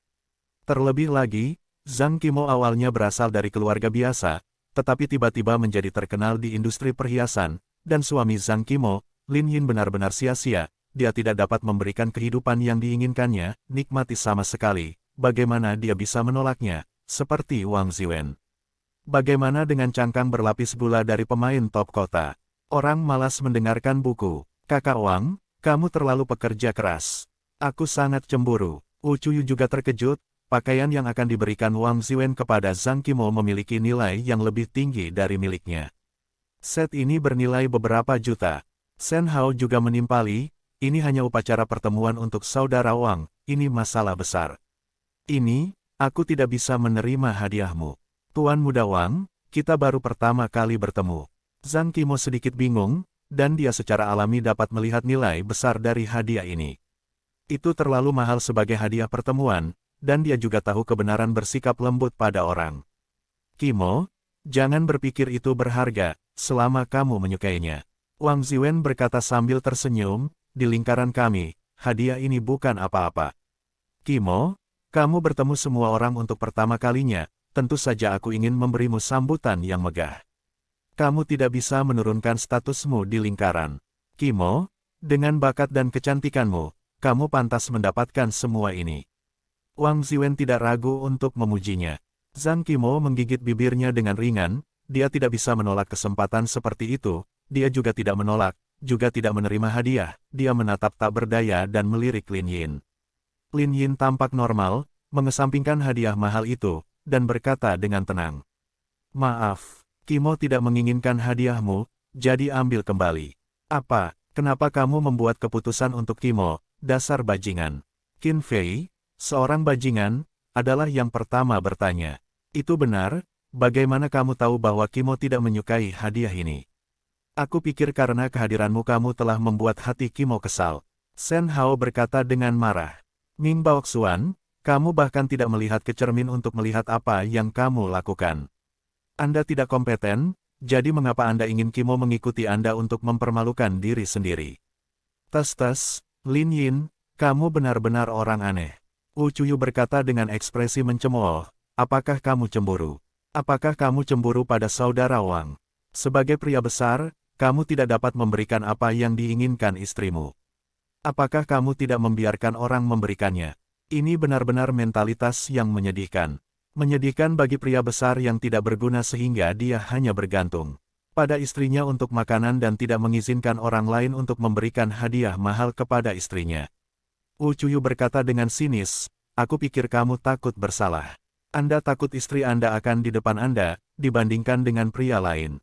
Terlebih lagi, Zhang Qimo awalnya berasal dari keluarga biasa, tetapi tiba-tiba menjadi terkenal di industri perhiasan, dan suami Zhang Qimo, Lin Yin benar-benar sia-sia, dia tidak dapat memberikan kehidupan yang diinginkannya, nikmati sama sekali, bagaimana dia bisa menolaknya, seperti Wang Ziwen. Bagaimana dengan cangkang berlapis gula dari pemain top kota? Orang malas mendengarkan buku. Kakak Wang, kamu terlalu pekerja keras. Aku sangat cemburu. Ucuyu juga terkejut, pakaian yang akan diberikan Wang Ziwen kepada Zhang Qimo memiliki nilai yang lebih tinggi dari miliknya. Set ini bernilai beberapa juta. Shen Hao juga menimpali, ini hanya upacara pertemuan untuk saudara Wang, ini masalah besar. Ini, aku tidak bisa menerima hadiahmu. Tuan Muda Wang, kita baru pertama kali bertemu. Zhang Qimo sedikit bingung, dan dia secara alami dapat melihat nilai besar dari hadiah ini. Itu terlalu mahal sebagai hadiah pertemuan, dan dia juga tahu kebenaran bersikap lembut pada orang. Qimo, jangan berpikir itu berharga, selama kamu menyukainya. Wang Ziwen berkata sambil tersenyum, di lingkaran kami, hadiah ini bukan apa-apa. Qimo, kamu bertemu semua orang untuk pertama kalinya, tentu saja aku ingin memberimu sambutan yang megah. Kamu tidak bisa menurunkan statusmu di lingkaran. Qimo, dengan bakat dan kecantikanmu, kamu pantas mendapatkan semua ini. Wang Ziwen tidak ragu untuk memujinya. Zhang Qimo menggigit bibirnya dengan ringan, dia tidak bisa menolak kesempatan seperti itu, dia juga tidak menolak, juga tidak menerima hadiah, dia menatap tak berdaya dan melirik Lin Yin. Lin Yin tampak normal, mengesampingkan hadiah mahal itu, dan berkata dengan tenang. Maaf, Qimo tidak menginginkan hadiahmu, jadi ambil kembali. Apa, kenapa kamu membuat keputusan untuk Qimo, dasar bajingan? Qin Fei, seorang bajingan, adalah yang pertama bertanya. Itu benar, bagaimana kamu tahu bahwa Qimo tidak menyukai hadiah ini? Aku pikir karena kehadiranmu kamu telah membuat hati Qimo kesal. Shen Hao berkata dengan marah. Ming Baoxuan, kamu bahkan tidak melihat ke cermin untuk melihat apa yang kamu lakukan. Anda tidak kompeten, jadi mengapa Anda ingin Qimo mengikuti Anda untuk mempermalukan diri sendiri? Tes-tes, Lin Yin, kamu benar-benar orang aneh. Ucuyu berkata dengan ekspresi mencemooh, apakah kamu cemburu? Apakah kamu cemburu pada saudara Wang? Sebagai pria besar, kamu tidak dapat memberikan apa yang diinginkan istrimu. Apakah kamu tidak membiarkan orang memberikannya? Ini benar-benar mentalitas yang menyedihkan. Menyedihkan bagi pria besar yang tidak berguna sehingga dia hanya bergantung pada istrinya untuk makanan dan tidak mengizinkan orang lain untuk memberikan hadiah mahal kepada istrinya. Ucuyu berkata dengan sinis, aku pikir kamu takut bersalah. Anda takut istri Anda akan di depan Anda, dibandingkan dengan pria lain.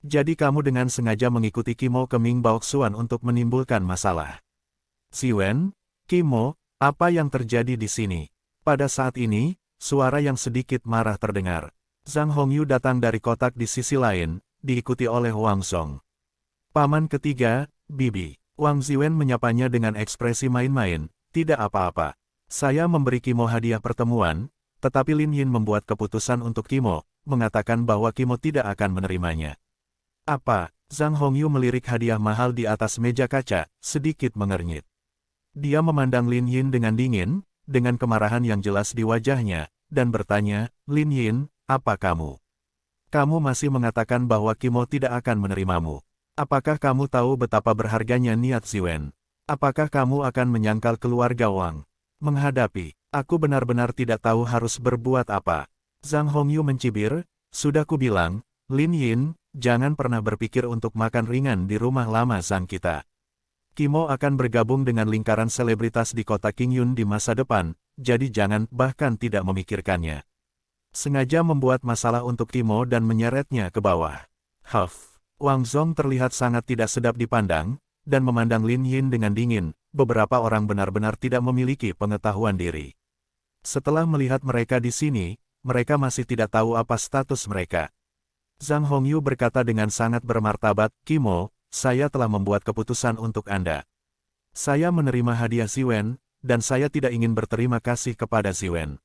Jadi kamu dengan sengaja mengikuti Kimo ke Ming Baoxuan untuk menimbulkan masalah. Ziwen, Kimo, apa yang terjadi di sini? Pada saat ini, suara yang sedikit marah terdengar. Zhang Hongyu datang dari kotak di sisi lain, diikuti oleh Wang Song. Paman ketiga, Bibi. Wang Ziwen menyapanya dengan ekspresi main-main, tidak apa-apa. Saya memberi Kimo hadiah pertemuan, tetapi Lin Yin membuat keputusan untuk Kimo, mengatakan bahwa Kimo tidak akan menerimanya. Apa? Zhang Hongyu melirik hadiah mahal di atas meja kaca, sedikit mengernyit. Dia memandang Lin Yin dengan dingin, dengan kemarahan yang jelas di wajahnya, dan bertanya, Lin Yin, apa kamu? Kamu masih mengatakan bahwa Kimo tidak akan menerimamu. Apakah kamu tahu betapa berharganya niat Ziwen? Apakah kamu akan menyangkal keluarga Wang? Menghadapi, aku benar-benar tidak tahu harus berbuat apa. Zhang Hongyu mencibir, sudah kubilang, Lin Yin, jangan pernah berpikir untuk makan ringan di rumah lama Zhang kita. Kimo akan bergabung dengan lingkaran selebritas di kota Qingyun di masa depan, jadi jangan bahkan tidak memikirkannya. Sengaja membuat masalah untuk Kimo dan menyeretnya ke bawah. Huff. Wang Zong terlihat sangat tidak sedap dipandang, dan memandang Lin Yin dengan dingin. Beberapa orang benar-benar tidak memiliki pengetahuan diri. Setelah melihat mereka di sini, mereka masih tidak tahu apa status mereka. Zhang Hongyu berkata dengan sangat bermartabat, Kimo, saya telah membuat keputusan untuk Anda. Saya menerima hadiah Ziwen, dan saya tidak ingin berterima kasih kepada Ziwen.